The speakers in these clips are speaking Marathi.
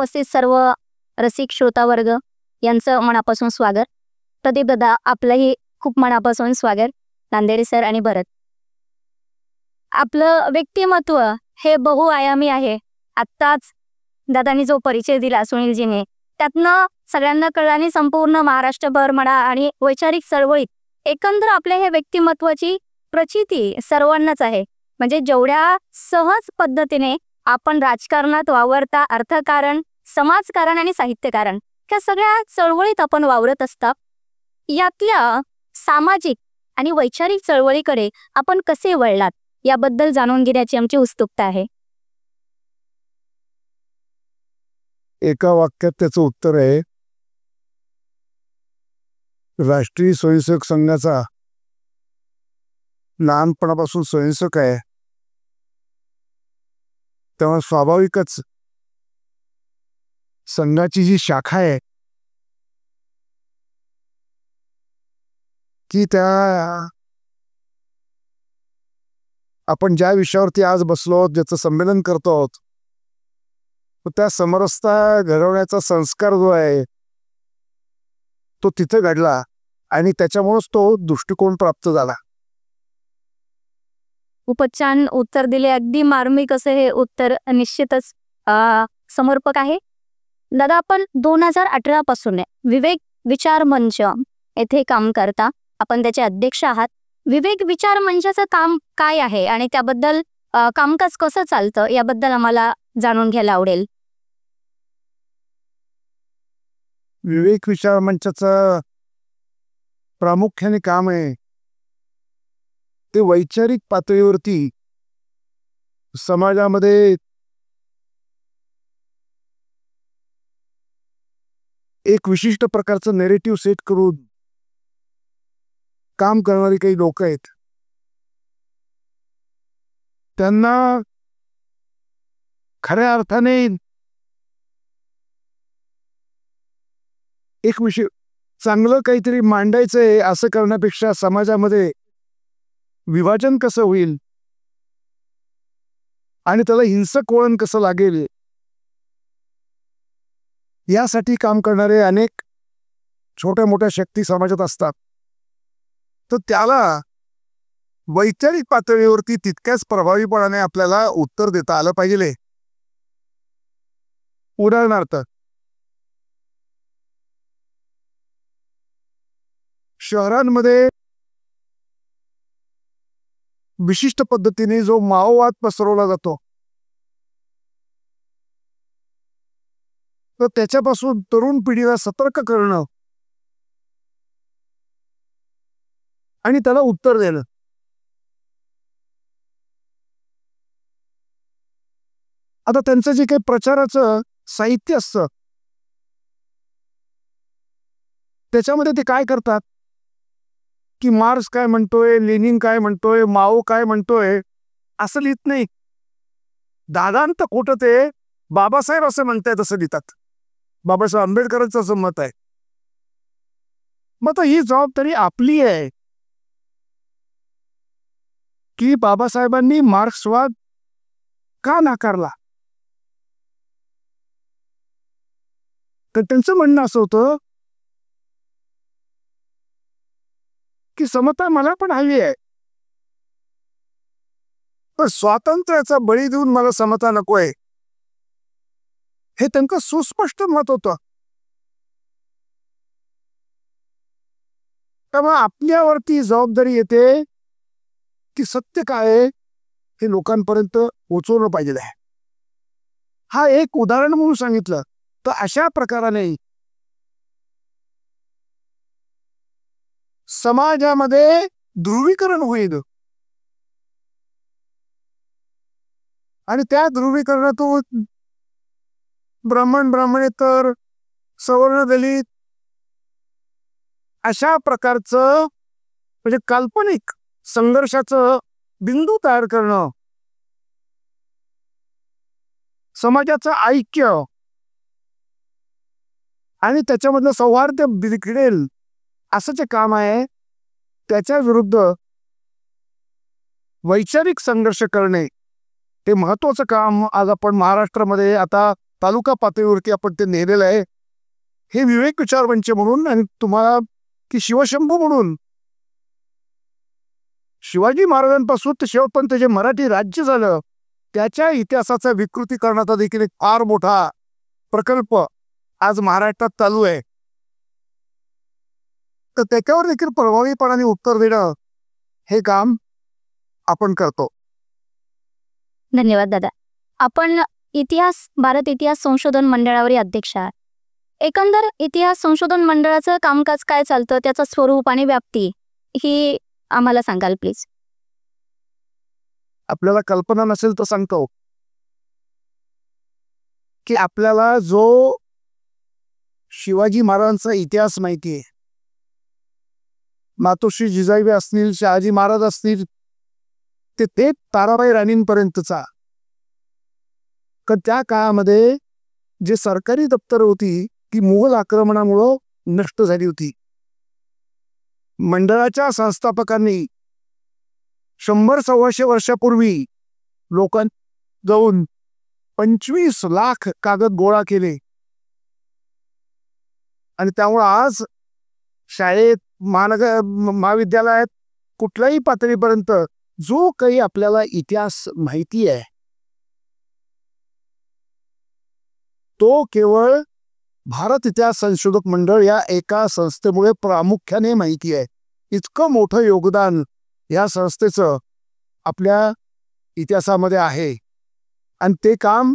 उपस्थित सर्व रसिक श्रोता वर्ग यांचं मनापासून स्वागत. प्रदीप दादा, आपलंही खूप मनापासून स्वागत. नांदेडे सर आणि भरत. आपलं व्यक्तिमत्व हे बहुआयामी आहे. आत्ताच दादांनी जो परिचय दिला सुनीलजीने, त्यातनं सगळ्यांना कळलं आणि संपूर्ण महाराष्ट्रभर म्हणा आणि वैचारिक चळवळीत एकंदर आपल्या हे व्यक्तिमत्वाची प्रचिती सर्वांनाच आहे. म्हणजे जेवढ्या सहज पद्धतीने आपण राजकारणात वावरता, अर्थकारण, समाजकारण आणि साहित्यकारण त्या सगळ्या चळवळीत आपण वावरत असता, यातल्या सामाजिक आणि वैचारिक चळवळीकडे आपण कसे वळलात याबद्दल जाणून घेण्याची आमची उत्सुकता आहे. एका वाक्यात त्याचं उत्तर आहे, राष्ट्रीय स्वयंसेवक संघाचा लहानपणापासून स्वयंसेवक आहे, तेव्हा स्वाभाविकच संघाची जी शाखा आहे की त्या आपण ज्या विषयावरती आज बसलो आहोत, ज्याचं संमेलन करतो आहोत, त्या समरसता घडवण्याचा संस्कार जो आहे तो तिथे घडला आणि त्याच्यामुळेच तो दृष्टिकोन प्राप्त झाला. खूपच छान उत्तर दिले. अगदी मार्मिक असं हे उत्तर निश्चितच समर्पक आहे. दादा, आपण 2018 पासून विवेक विचार मंच येथे काम करता. आपण त्याचे अध्यक्ष आहात. विवेक विचार मंचाचं काम काय आहे आणि त्याबद्दल कामकाज कसं चालतं याबद्दल आम्हाला जाणून घ्यायला आवडेल. विवेक विचार मंचाचं प्रामुख्याने काम आहे ते वैचारिक पातळीवरती समाजामध्ये एक विशिष्ट प्रकारचं नेरेटिव्ह सेट करून काम करणारी काही लोक आहेत, त्यांना खऱ्या अर्थाने एक विषय चांगलं काहीतरी मांडायचंय असं करण्यापेक्षा समाजामध्ये विभाजन कसं होईल आणि त्याला हिंसक वळण कसं लागेल यासाठी काम करणारे अनेक छोट्या मोठ्या शक्ती समाजात असतात. तर त्याला वैचारिक पातळीवरती तितक्याच प्रभावीपणाने आपल्याला उत्तर देता आलं पाहिजे. उदाहरणार्थ, शहरांमध्ये विशिष्ट पद्धतीने जो माओवाद पसरवला जातो, तर त्याच्यापासून तरुण पिढीला सतर्क करणं आणि त्याला उत्तर देणं. आता त्यांचं जे काही प्रचाराचं साहित्य असतं त्याच्यामध्ये ते काय करतात की मार्क्स काय म्हणतोय, लेनिन काय म्हणतोय, माओ काय म्हणतोय असं लिहित नाही. दादांत खोटं ते बाबासाहेब असं म्हणतायत असं लिहितात. बाबासाहेब आंबेडकरांचं असं मत आहे. मग ही जबाबदारी आपली आहे की बाबासाहेबांनी मार्क्सवाद का नाकारला. तर त्यांचं म्हणणं असं होतं की समता मला पण हवी आहे, पण स्वातंत्र्याचा बळी देऊन मला समता नकोय, हे त्यांचं सुस्पष्ट मत होतं. त्यामुळे आपल्यावरती जबाबदारी येते की सत्य काय आहे हे लोकांपर्यंत पोहोचवलं पाहिजे आहे. हा एक उदाहरण म्हणून सांगितलं. तर अशा प्रकाराने समाजामध्ये ध्रुवीकरण होईल आणि त्या ध्रुवीकरणातून ब्राह्मणेतर, सवर्ण, दलित अशा प्रकारचं म्हणजे काल्पनिक संघर्षाचं बिंदू तयार करणं, समाजाचं ऐक्य आणि त्याच्यामधलं सौहार्द बिघडेल असं जे काम आहे त्याच्या विरुद्ध वैचारिक संघर्ष करणे हे महत्त्वाचं काम आज आपण महाराष्ट्रामध्ये आता तालुका पातळीवरती आपण ते नेलेलं आहे. हे विवेक विचार मंच म्हणून आणि तुम्हाला की शिवशंभू म्हणून शिवाजी महाराजांपासून ते शेवटपर्यंत जे मराठी राज्य झालं त्याच्या इतिहासाचा विकृती करण्याचा देखील एक फार मोठा प्रकल्प आज महाराष्ट्रात चालू आहे. तर त्याच्यावर देखील प्रभावीपणाने उत्तर देणं हे काम आपण करतो. धन्यवाद दादा. आपण भारत इतिहास संशोधन मंडळावरील अध्यक्ष आहात. एकंदर इतिहास संशोधन मंडळाचं कामकाज काय चालतं, त्याचं स्वरूप आणि व्याप्ती ही आम्हाला सांगाल प्लीज. आपल्याला कल्पना नसेल तर सांगतो की आपल्याला जो शिवाजी महाराजांचा इतिहास माहिती आहे, मातोश्री जिजाई असतील, शहाजी महाराज असतील, ते ताराबाई राणींपर्यंतचा, तर त्या काळामध्ये जे सरकारी दप्तर होती ती मुघल आक्रमणामुळं नष्ट झाली होती. मंडळाच्या संस्थापकांनी 100-125 वर्षापूर्वी लोकां जाऊन 25 लाख कागद गोळा केले आणि त्यामुळे आज शाळेत, महाविद्यालयात कुठल्याही पातळीपर्यंत जो काही आपल्याला इतिहास माहिती आहे तो केवळ भारत इतिहास संशोधक मंडळ या एका संस्थेमुळे प्रामुख्याने माहिती आहे. इतकं मोठं योगदान या संस्थेचं आपल्या इतिहासामध्ये आहे. आणि ते काम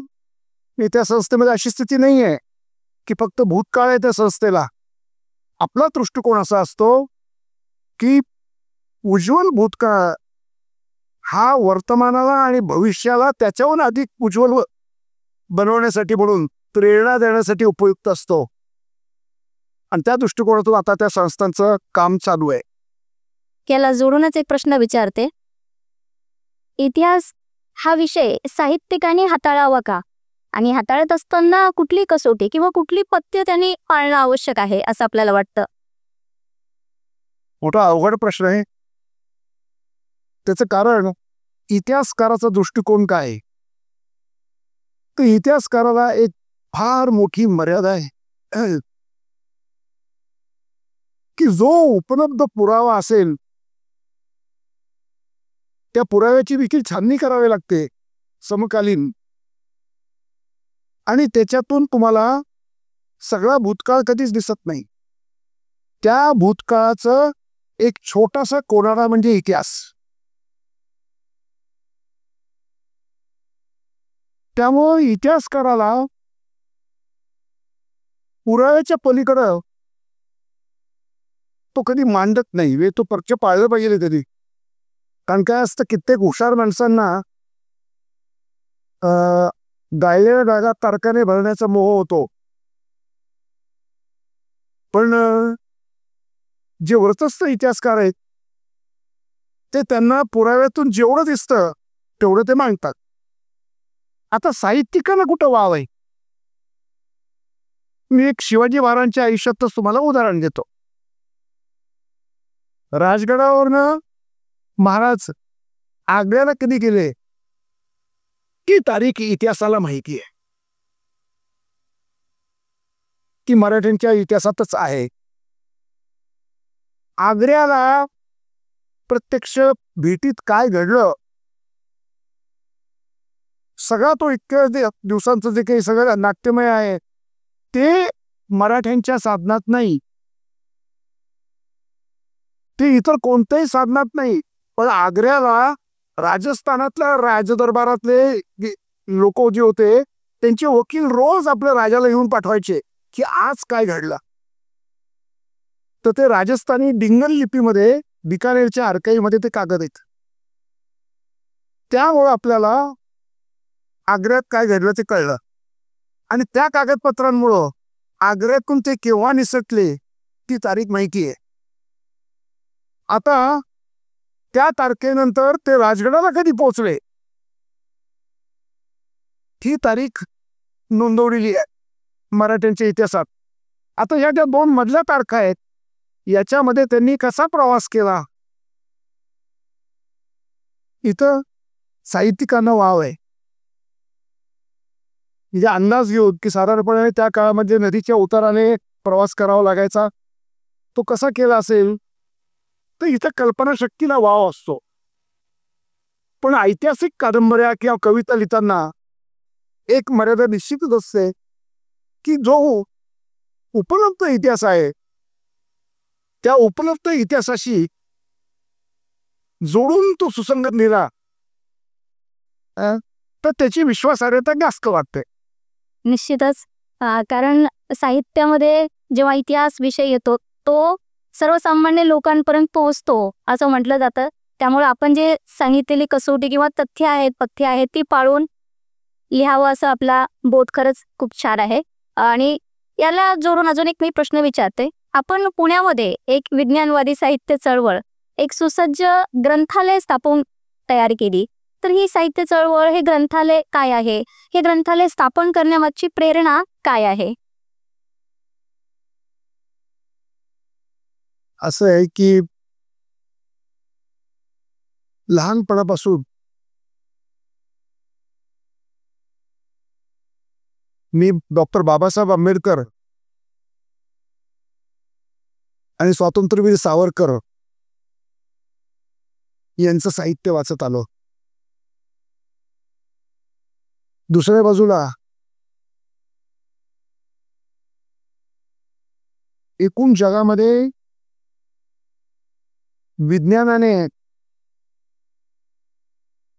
त्या संस्थेमध्ये अशी स्थिती नाही आहे की फक्त भूतकाळ आहे त्या संस्थेला. आपला दृष्टिकोन असा असतो की उज्ज्वल भूतकाळ हा वर्तमानाला आणि भविष्याला त्याच्याहून अधिक उज्ज्वल बनवण्यासाठी, म्हणून प्रेरणा देण्यासाठी उपयुक्त असतो. आणि त्या दृष्टिकोनातून आता त्या संस्थांचं काम चालू आहे. याला जोडूनच एक प्रश्न विचारते. इतिहास हा विषय साहित्यिकांनी हाताळावा का, आणि हाताळत असताना कुठली कसोटी किंवा कुठली पथ्य त्यांनी पाळणं आवश्यक आहे असं आपल्याला वाटतं? मोठा अवघड प्रश्न आहे. त्याचं कारण इतिहासकाराचा दृष्टिकोन काय आहे. तर इतिहासकाराला एक फार मोठी मर्यादा आहे की जो उपलब्ध पुरावा असेल त्या पुराव्याची देखील छाननी करावी लागते समकालीन, आणि त्याच्यातून तुम्हाला सगळा भूतकाळ कधीच दिसत नाही. त्या भूतकाळाचं एक छोटासा कोनाडा म्हणजे इतिहास. त्यामुळे इतिहासकाराला पुराव्याच्या पलीकडं तो कधी मांडत नाही. वे तो पक्ष पाळलं पाहिजे कधी. कारण काय असतं, कित्येक हुशार माणसांना गायलेल्या डागात तारकाने भरण्याचा मोह होतो, पण जे वरतस्थ इतिहासकार आहेत ते त्यांना पुराव्यातून जेवढं दिसतं तेवढं ते मांडतात. आता साहित्यिकांना कुठं वाव आहे. मी एक शिवाजी महाराजांच्या आयुष्यातच तुम्हाला उदाहरण देतो. राजगडावरनं महाराज आग्र्याला कधी गेले की तारीख इतिहासाला माहिती आहे, की मराठ्यांच्या इतिहासातच आहे. आग्र्याला प्रत्यक्ष भेटीत काय घडलं सगळा तो इतक्या दिवसांचं जे काही सगळं नाट्यमय आहे ते मराठ्यांच्या साधनात नाही, ते इतर कोणत्याही साधनात नाही. पण आग्र्याला राजस्थानातल्या राजदरबारातले लोक जे होते त्यांचे वकील रोज आपल्या राजाला येऊन पाठवायचे की आज काय घडलं. तर ते राजस्थानी डिंगन लिपीमध्ये बिकानेरच्या आर्काईव्हमध्ये ते कागद आहेत. त्यामुळे आपल्याला आग्र्यात काय घडलं ते कळलं, आणि त्या कागदपत्रांमुळं आग्र्यातून ते केव्हा निसटले ती तारीख माहिती आहे. आता त्या तारखेनंतर ते राजगडाला कधी पोहोचले ही तारीख नोंदवलेली आहे मराठ्यांच्या इतिहासात. आता ह्या ज्या 2 मधल्या तारखा आहेत याच्यामध्ये त्यांनी कसा प्रवास केला इथं साहित्यिकांना वाव आहे. म्हणजे अंदाज घेऊन की साधारणपणे त्या काळामध्ये नदीच्या उताराने प्रवास करावा लागायचा, तो कसा केला असेल, तर इथं कल्पनाशक्तीला वाव असतो. पण ऐतिहासिक कादंबऱ्या किंवा कविता लिहिताना एक मर्यादा निश्चितच असते की जो उपलब्ध इतिहास आहे त्या उपलब्ध इतिहासाशी जोडून तो सुसंगत लिहिला तर त्याची विश्वासार्हता जास्त वाटते. निश्चितच कारण साहित्यामध्ये जेव्हा इतिहास विषय येतो तो सर्वसामान्य लोकांपर्यंत पोहोचतो असं म्हटलं जातं. त्यामुळे आपण जे सांगितलेली कसोटी किंवा तथ्य आहेत पथ्य आहेत ती पाळून लिहावं असं आपला बोध खरंच खूप छान आहे. आणि याला जोडून अजून एक मी प्रश्न विचारते. आपण पुण्यामध्ये एक विज्ञानवादी साहित्य चळवळ एक सुसज्ज ग्रंथालय स्थापन तयार केली, तर ही साहित्य चळवळ हे ग्रंथालय काय आहे, हे ग्रंथालय स्थापन करण्यामागची प्रेरणा काय आहे? असं आहे की लहानपणापासून मी डॉक्टर बाबासाहेब आंबेडकर आणि स्वातंत्र्यवीर सावरकर यांचं साहित्य वाचत आलो. दुसऱ्या बाजूला एकूण जगामध्ये विज्ञानाने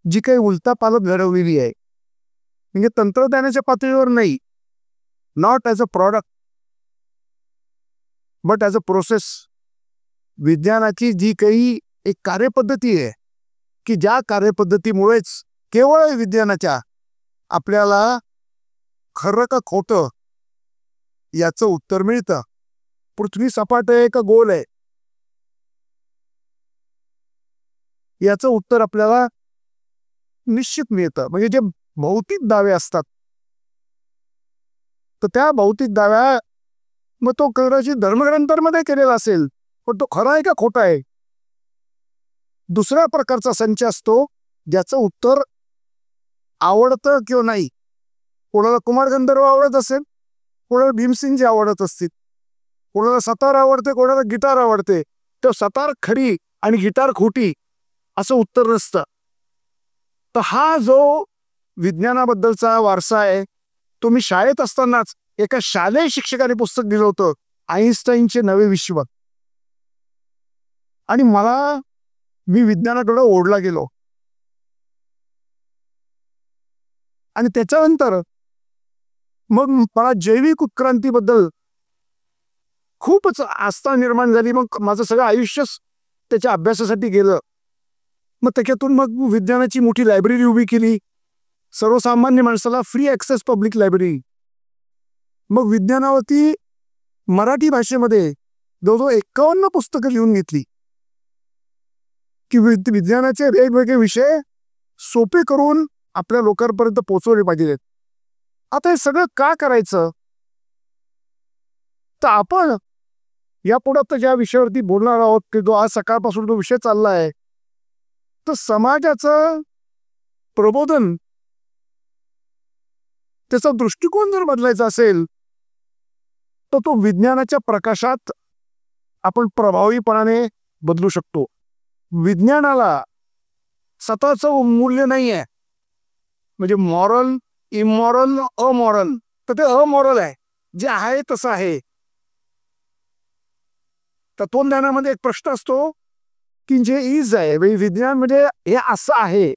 जी काही उलथापालथ घडवलेली आहे, म्हणजे तंत्रज्ञानाच्या पातळीवर नाही, not as a product but as a process, विज्ञानाची जी काही एक कार्यपद्धती आहे की ज्या कार्यपद्धतीमुळेच केवळ विज्ञानाच्या आपल्याला खरं का खोटं याचं उत्तर मिळतं. पृथ्वी सपाट आहे का गोल आहे याचं उत्तर आपल्याला निश्चित मिळतं. म्हणजे जे भौतिक दावे असतात तर त्या भौतिक दाव्या मग तो कदाचित धर्मग्रंथांमध्ये केलेला असेल पण तो खरा आहे का खोटा आहे, दुसऱ्या प्रकारचा संच असतो ज्याचं उत्तर आवडतं किंवा नाही. कोणाला कुमार गंधर्व आवडत असेल, कोणाला भीमसिंगजी आवडत असतील, कोणाला सतार आवडते, कोणाला गिटार आवडते, तर सतार खरी आणि गिटार खोटी असं उत्तर नसतं. तर हा जो विज्ञानाबद्दलचा वारसा आहे तो मी शाळेत असतानाच एका शालेय शिक्षकाने पुस्तक दिलं होतं, आईन्स्टाईनचे नवे विश्व, आणि मी विज्ञानाकडे ओढला गेलो. आणि त्याच्यानंतर मग मला जैविक उत्क्रांतीबद्दल खूपच आस्था निर्माण झाली. मग माझं सगळं आयुष्यच त्याच्या अभ्यासासाठी गेलं. मग त्याच्यातून मग विज्ञानाची मोठी लायब्ररी उभी केली, सर्वसामान्य माणसाला फ्री ॲक्सेस पब्लिक लायब्ररी. मग विज्ञानावरती मराठी भाषेमध्ये जवळजवळ 51 पुस्तकं लिहून घेतली की विज्ञानाचे वेगवेगळे विषय सोपे करून आपल्या लोकांपर्यंत पोहोचवले पाहिजेत. आता हे सगळं का करायचं, तर आपण यापुढे तर ज्या विषयावरती बोलणार आहोत की जो आज सकाळपासून तो विषय चालला आहे, तर समाजाचं प्रबोधन, त्याचा दृष्टिकोन जर बदलायचा असेल तर तो विज्ञानाच्या प्रकाशात आपण प्रभावीपणाने बदलू शकतो. विज्ञानाला स्वतःचं मूल्य नाही आहे, म्हणजे मॉरल, इमॉरल, अमॉरल, तर ते अमॉरल आहे, जे आहे तसं आहे. तत्वज्ञानामध्ये एक प्रश्न असतो की जे इज आहे, विज्ञान म्हणजे हे असं आहे,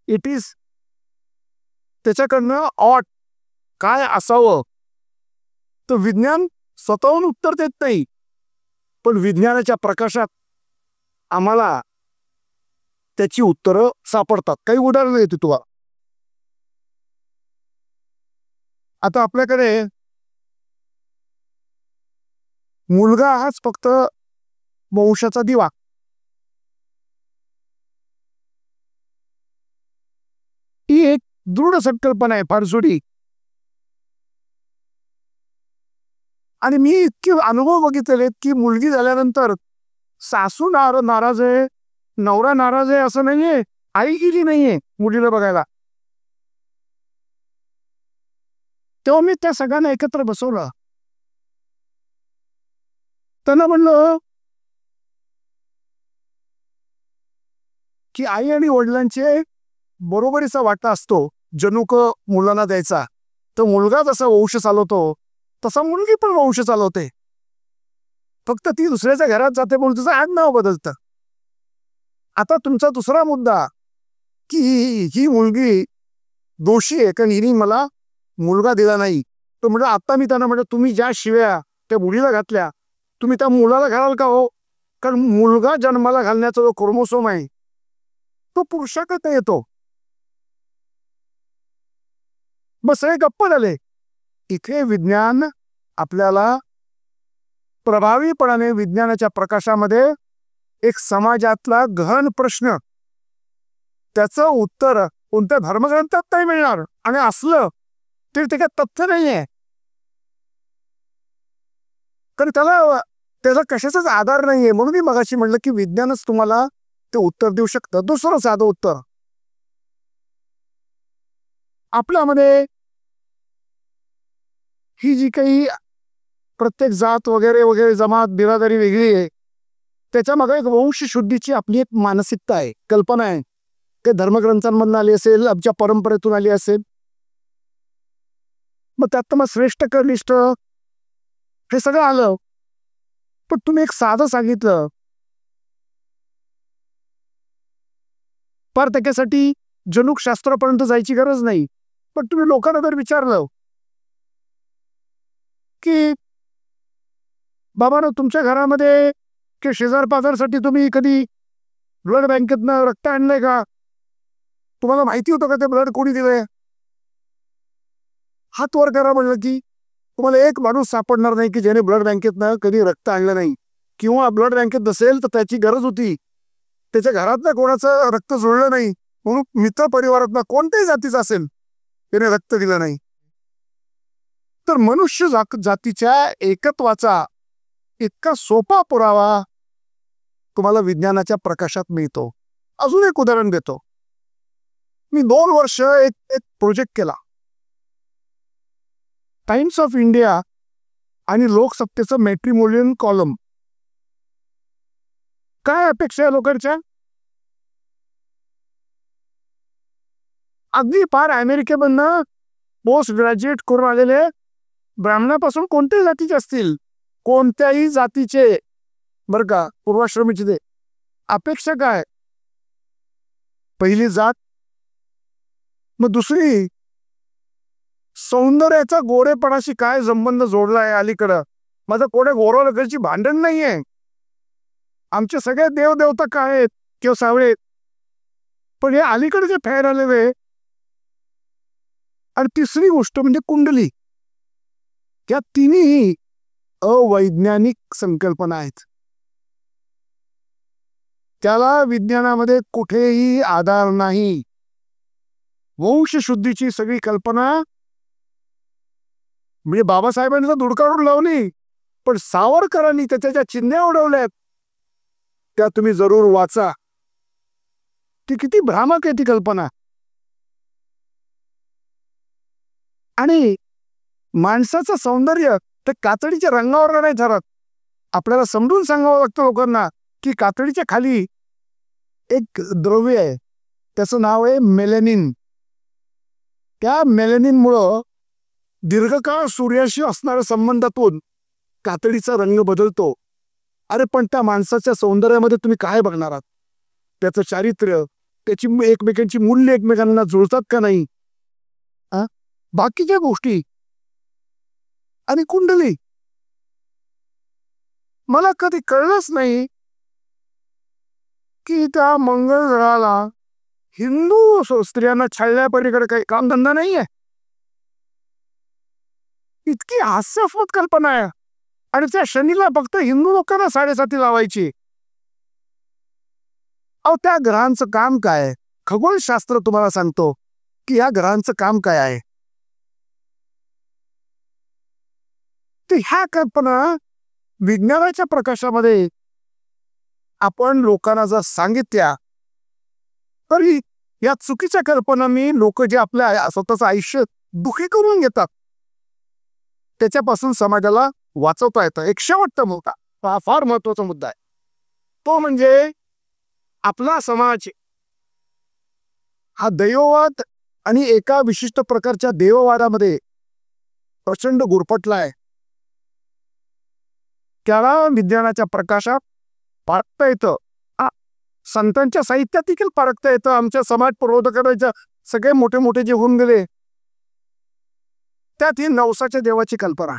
इट इज, त्याच्याकडनं ऑट काय असावं. तर विज्ञान स्वतःहून उत्तर देत नाही, पण विज्ञानाच्या प्रकाशात आम्हाला त्याची उत्तरं सापडतात. काही उदाहरणं देते तुम्हाला. आता आपल्याकडे मुलगा हाच फक्त वंशाचा दिवा, ही एक दृढ संकल्पना आहे, फार जुडी. आणि मी इतके अनुभव बघितलेले की मुलगी झाल्यानंतर सासू नाराज आहे, नवरा नाराज आहे असं नाहीये, आई गेली नाहीये मुलीला बघायला. तेव्हा मी त्या सगळ्यांना एकत्र बसवलं. त्यांना म्हणलं की आई आणि वडिलांचे बरोबरीचा वाटा असतो जनुक मुलांना द्यायचा. तर मुलगा जसा वंश चालवतो तसा मुलगी पण वंश चालवते. फक्त ती दुसऱ्याच्या घरात जाते म्हणून तिचं आडनाव बदलतं. आता तुमचा दुसरा मुद्दा की ही मुलगी दोषी आहे कारण हिने मला मुलगा दिला नाही. तो म्हणजे आता मी त्यांना म्हणलं तुम्ही ज्या शिव्या त्या मुलीला घातल्या तुम्ही त्या मुलाला घालाल का हो? कारण मुलगा जन्माला घालण्याचा जो क्रोमोसोम आहे तो पुरुषाकडे येतो. बस हे गप्प झाले. इथे विज्ञान आपल्याला प्रभावीपणाने विज्ञानाच्या प्रकाशामध्ये एक समाजातला गहन प्रश्न त्याचं उत्तर कोणत्या धर्मग्रंथात नाही मिळणार आणि असलं तरी ते काय तथ्य नाहीये. कारण त्याला कशाचाच आधार नाहीये. म्हणून मी मगाशी म्हटलं की विज्ञानच तुम्हाला ते उत्तर देऊ शकतं. दुसरं साधं उत्तर, आपल्यामध्ये ही जी काही प्रत्येक जात वगैरे वगैरे जमात बिरादरी वेगळी आहे त्याच्यामागे एक वंशशुद्धीची आपली एक मानसिकता आहे, कल्पना आहे. ते धर्मग्रंथांमधून आली असेल, आमच्या परंपरेतून आली असेल. मग त्यात मग श्रेष्ठ कनिष्ठ हे सगळं आलं. पण तुम्ही एक साधं सांगितलं पर त्याच्यासाठी जनुक शास्त्रापर्यंत जायची गरज नाही. पण तुम्ही लोकांना जर विचारलं की बाबांनो तुमच्या घरामध्ये की शेजार पाजारसाठी तुम्ही कधी ब्लड बँकेतनं रक्त आणलंय का? तुम्हाला माहिती होतं का ते ब्लड कोणी दिलंय? हात वर करा म्हणलं की तुम्हाला एक माणूस सापडणार नाही की ज्याने ब्लड बँकेतनं कधी रक्त आणलं नाही. किंवा ब्लड बँकेत नसेल तर त्याची गरज होती, त्याच्या घरातनं कोणाचं रक्त जुळलं नाही म्हणून मित्र परिवारातनं कोणत्याही जातीचं असेल त्याने रक्त दिलं नाही. तर मनुष्य जातीच्या एकत्वाचा इतका सोपा पुरावा तुम्हाला विज्ञानाच्या प्रकाशात मिळतो. अजून एक उदाहरण देतो. मी 2 वर्ष एक प्रोजेक्ट केला. टाइम्स ऑफ इंडिया आणि लोकसत्तेचं मॅट्रिमोनियल कॉलम. काय अपेक्षा आहे लोकांच्या? अगदी फार अमेरिकेमधनं पोस्ट ग्रॅज्युएट करून आलेले ब्राह्मणापासून कोणत्याही जातीचे असतील, कोणत्याही जातीचे बरं का, पूर्वाश्रमीचे ते अपेक्षा काय? पहिली जात, मग दुसरी सौंदर्याचा गोरेपणाशी काय संबंध जोडलाय अलीकडं. माझं कोण्या गोरा लगरची भांडण नाहीये. आमचे सगळे देवदेवता काय आहेत किंवा सावळे, पण हे अलीकडे जे फॅर आलेले. आणि तिसरी गोष्ट म्हणजे कुंडली. या तिन्ही अवैज्ञानिक संकल्पना आहेत. त्याला विज्ञानामध्ये कुठेही आधार नाही. वंशशुद्धीची सगळी कल्पना म्हणजे बाबासाहेबांनी तर धुडकावून लावली, पण सावरकरांनी त्याच्या ज्या चिन्ह्या उडवल्यात त्या तुम्ही जरूर वाचा. ती किती भ्रामक आहे ती कल्पना. आणि माणसाचं सौंदर्य ते कातडीच्या रंगावर नाही ठरत. आपल्याला समजून सांगावं लागतं लोकांना की कातडीच्या खाली एक द्रव्य आहे, त्याचं नाव आहे मेलॅनिन. त्या मेलॅनिनमुळं दीर्घकाळ सूर्याशी असणाऱ्या संबंधातून कातडीचा रंग बदलतो. अरे पण त्या माणसाच्या सौंदर्यामध्ये तुम्ही काय बघणार आहात? त्याचं चारित्र्य, त्याची एकमेकांची मूल्य एकमेकांना जुळतात का नाही, बाकीच्या गोष्टी. आणि कुंडली मला कधी कळलंच नाही की त्या मंगळ ग्रहाला हिंदू स्त्रियांना छळल्या पलीकडे काही कामधंदा नाहीये. इतकी हास्यास्पद कल्पना आहे. आणि त्या शनीला फक्त हिंदू लोकांना 7.5 लावायची. अहो त्या ग्रहांचं काम काय? खगोलशास्त्र तुम्हाला सांगतो की या ग्रहांचं काम काय आहे. तर ह्या कल्पना विज्ञानाच्या प्रकाशामध्ये आपण लोकांना जर सांगितल्या तरी या चुकीच्या कल्पनांनी लोक जे आपल्या स्वतःचं आयुष्य दुःखी करून घेतात त्याच्यापासून समाजाला वाचवता येतं. एक शेवटचा मुद्दा, हा फार महत्वाचा मुद्दा आहे, तो म्हणजे आपला समाज हा दैववाद आणि एका विशिष्ट प्रकारच्या देववादामध्ये प्रचंड गुरफटला आहे. त्याला विज्ञानाच्या प्रकाशात पारखता येतं, संतांच्या साहित्यात देखील पारखता येतं. आमच्या समाज प्रबोधकांच्या सगळे मोठे मोठे जे होऊन गेले त्यात ही नवसाच्या देवाची कल्पना,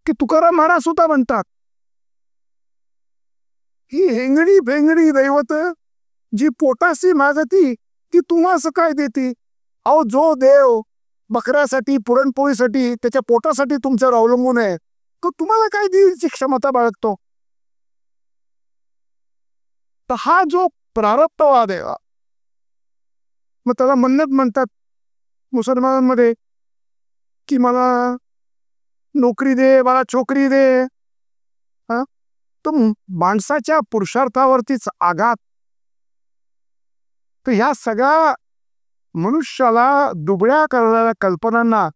की तुकाराम महाराज सुद्धा म्हणतात ही हेंगडी भेंगडी दैवत जी पोटाशी मागती ती तुम्हास काय देती. अहो, जो देव बकऱ्यासाठी पुरणपोळीसाठी त्याच्या पोटासाठी तुमच्यावर अवलंबून आहे तो तुम्हाला काय देण्याची क्षमता बाळगतो. तर हा जो प्रारब्धवाद आहे, मग त्याला मन्नत म्हणतात मुसलमानांमध्ये, की मला नोकरी दे, मला छोकरी दे. तो माणसाच्या पुरुषार्थावरतीच आघात. तर ह्या सगळ्या मनुष्याला दुबळ्या करणाऱ्या कल्पनांना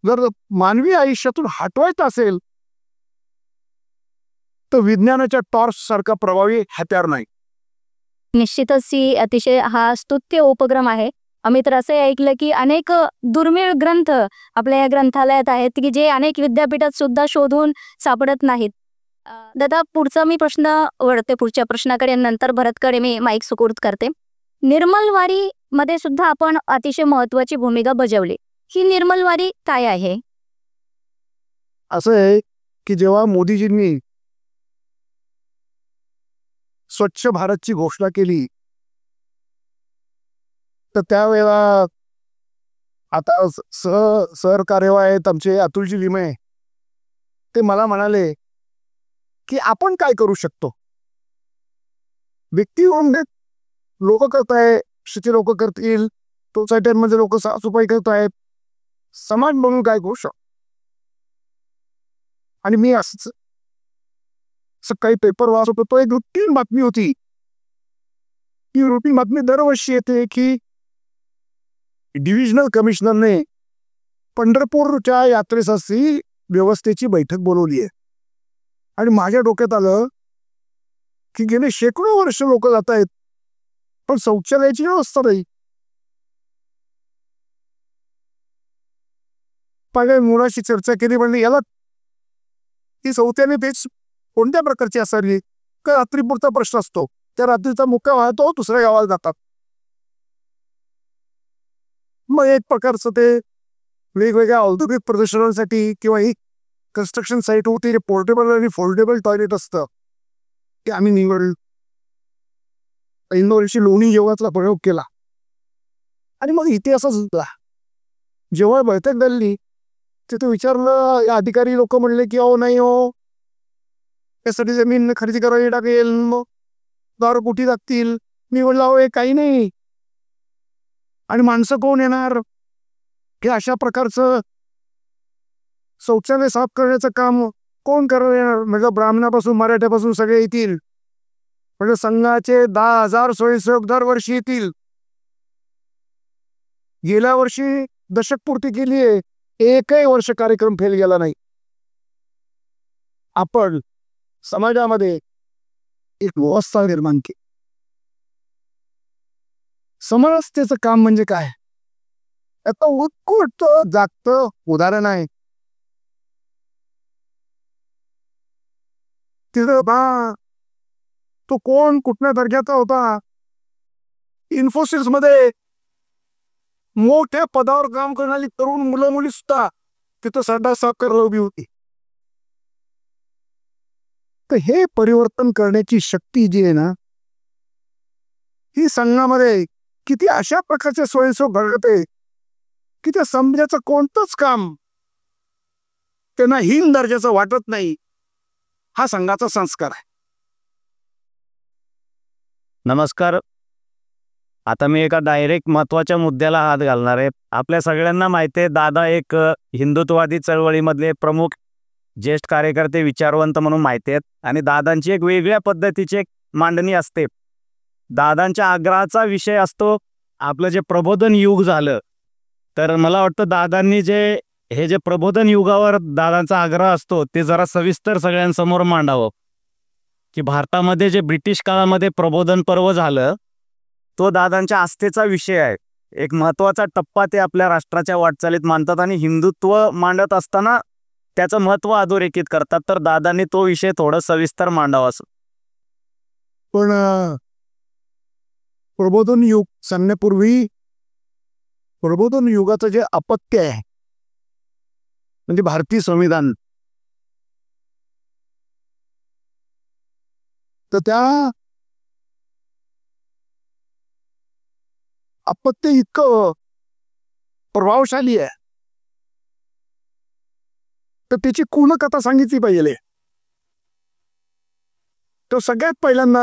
जर मानवी आयुष्यातून हटवायचं असेल तर विज्ञानाच्या टॉर्च सारखा प्रभावी हत्यार नाही. निश्चितच ही अतिशय हा स्तुत्य उपक्रम आहे. आम्ही तर असे ऐकलं की अनेक दुर्मिळ ग्रंथ आपल्या या ग्रंथालयात आहेत की जे अनेक विद्यापीठात सुद्धा शोधून सापडत नाहीत. दादा, पुढचा मी प्रश्न वळते पुढच्या प्रश्नाकडे, नंतर भरतकडे मी माईक सुपूर्द करते. निर्मलवारी मध्ये सुद्धा आपण अतिशय महत्वाची भूमिका बजावली. ही निर्मलवारी काय आहे? असं आहे की जेव्हा मोदीजींनी स्वच्छ भारतची घोषणा केली तर त्यावेळेला आता सहकार्यवाह आहेत आमचे अतुलजी लिमये, ते मला म्हणाले की आपण काय करू शकतो. व्यक्ती होऊन लोक करताय, शिक्षित लोक करतील, सोसायट्यांमध्ये लोक साफसफाई करतायत, समाज म्हणून काय करू शकतो. आणि मी असंच सकाळी पेपर वाचत होतो, तो एक रुटीन बातमी होती. ती रुटीन बातमी दरवर्षी येते की डिव्हिजनल कमिशनरने पंढरपूरच्या यात्रेसाठी व्यवस्थेची बैठक बोलवली आहे. आणि माझ्या डोक्यात आलं की गेले शेकडो वर्ष लोक जात आहेत पण शौचालयाची व्यवस्था नाही. पहिले मुलाशी चर्चा केली, म्हणजे याला ती शौचालय पेच कोणत्या प्रकारची असावी, का रात्रीपुरता प्रश्न असतो, त्या रात्रीचा मुक्काम वाहतो दुसऱ्या गावाला जातात. मग एक प्रकारचं ते वेगवेगळ्या औद्योगिक प्रदर्शनासाठी किंवा ही कन्स्ट्रक्शन साईट होती, जे पोर्टेबल आणि फोल्डेबल टॉयलेट असतं ते आम्ही निवडलं. पहिल्या वर्षी लोणी जेवणाचा प्रयोग केला आणि मग इथे असं झाला. जेव्हा बैठक झाली तिथे विचारलं, या अधिकारी लोक म्हणले की अहो नाही हो, यासाठी जमीन खरेदी करावी लागेल, मग दार कुठे लागतील. मी म्हणलं अहो हे काही नाही, आणि माणसं कोण येणार, हे अशा प्रकारचं शौचालय साफ करण्याचं काम कोण करायला येणार. म्हणजे ब्राह्मणापासून मराठ्यापासून सगळे येतील, म्हणजे संघाचे 10,000 स्वयंसेवक दरवर्षी येतील. गेल्या वर्षी दशकपूर्ती केली आहे, एकही वर्ष कार्यक्रम फेल गेला नाही. आपण समाजामध्ये एक व्यवस्था निर्माण केली. समरसतेचं काम म्हणजे काय, आता उत्कृष्ट जागतं उदाहरण आहे. तिथं बा तो कोण कुठल्या दर्जाचा होता, इन्फोसिस मध्ये मोठ्या पदावर काम करणारी तरुण मुलं मुली सुद्धा तिथं सडा साफ करायला उभी होती. तर हे परिवर्तन करण्याची शक्ती जी आहे ना, ही संघामध्ये किती अशा प्रकारचे स्वयंसेवक घडते की त्या समाजाचं कोणतंच काम त्यांना हीन दर्जाचं वाटत नाही. हा संघाचा संस्कार आहे. नमस्कार. आता मी एका डायरेक्ट महत्वाच्या मुद्द्याला हात घालणार आहे. आपल्या सगळ्यांना माहिती आहे, दादा एक हिंदुत्ववादी चळवळीमधले प्रमुख ज्येष्ठ कार्यकर्ते, विचारवंत म्हणून माहिती आहेत, आणि दादांची एक वेगळ्या पद्धतीची एक मांडणी असते. दादांच्या आग्रहाचा विषय असतो आपलं जे प्रबोधन युग झालं तर मला वाटतं दादांनी हे जे प्रबोधन युगावर दादांचा आग्रह असतो ते जरा सविस्तर सगळ्यांसमोर मांडावं, की भारतामध्ये जे ब्रिटिश काळामध्ये प्रबोधन पर्व झालं तो दादांच्या आस्थेचा विषय आहे. एक महत्त्वाचा टप्पा ते आपल्या राष्ट्राच्या वाटचालीत मानतात आणि हिंदुत्व मांडत असताना त्याचं महत्त्व अधोरेखित करतात. तर दादांनी तो विषय थोडं सविस्तर मांडावा असं. पण प्रबोधन युग सांगण्यापूर्वी प्रबोधन युगाचं जे अपत्य आहे म्हणजे भारतीय संविधान, तर त्या अपत्य इतकं प्रभावशाली आहे तर त्याची कथा सांगितली पाहिजे. तो सगळ्यात पहिल्यांदा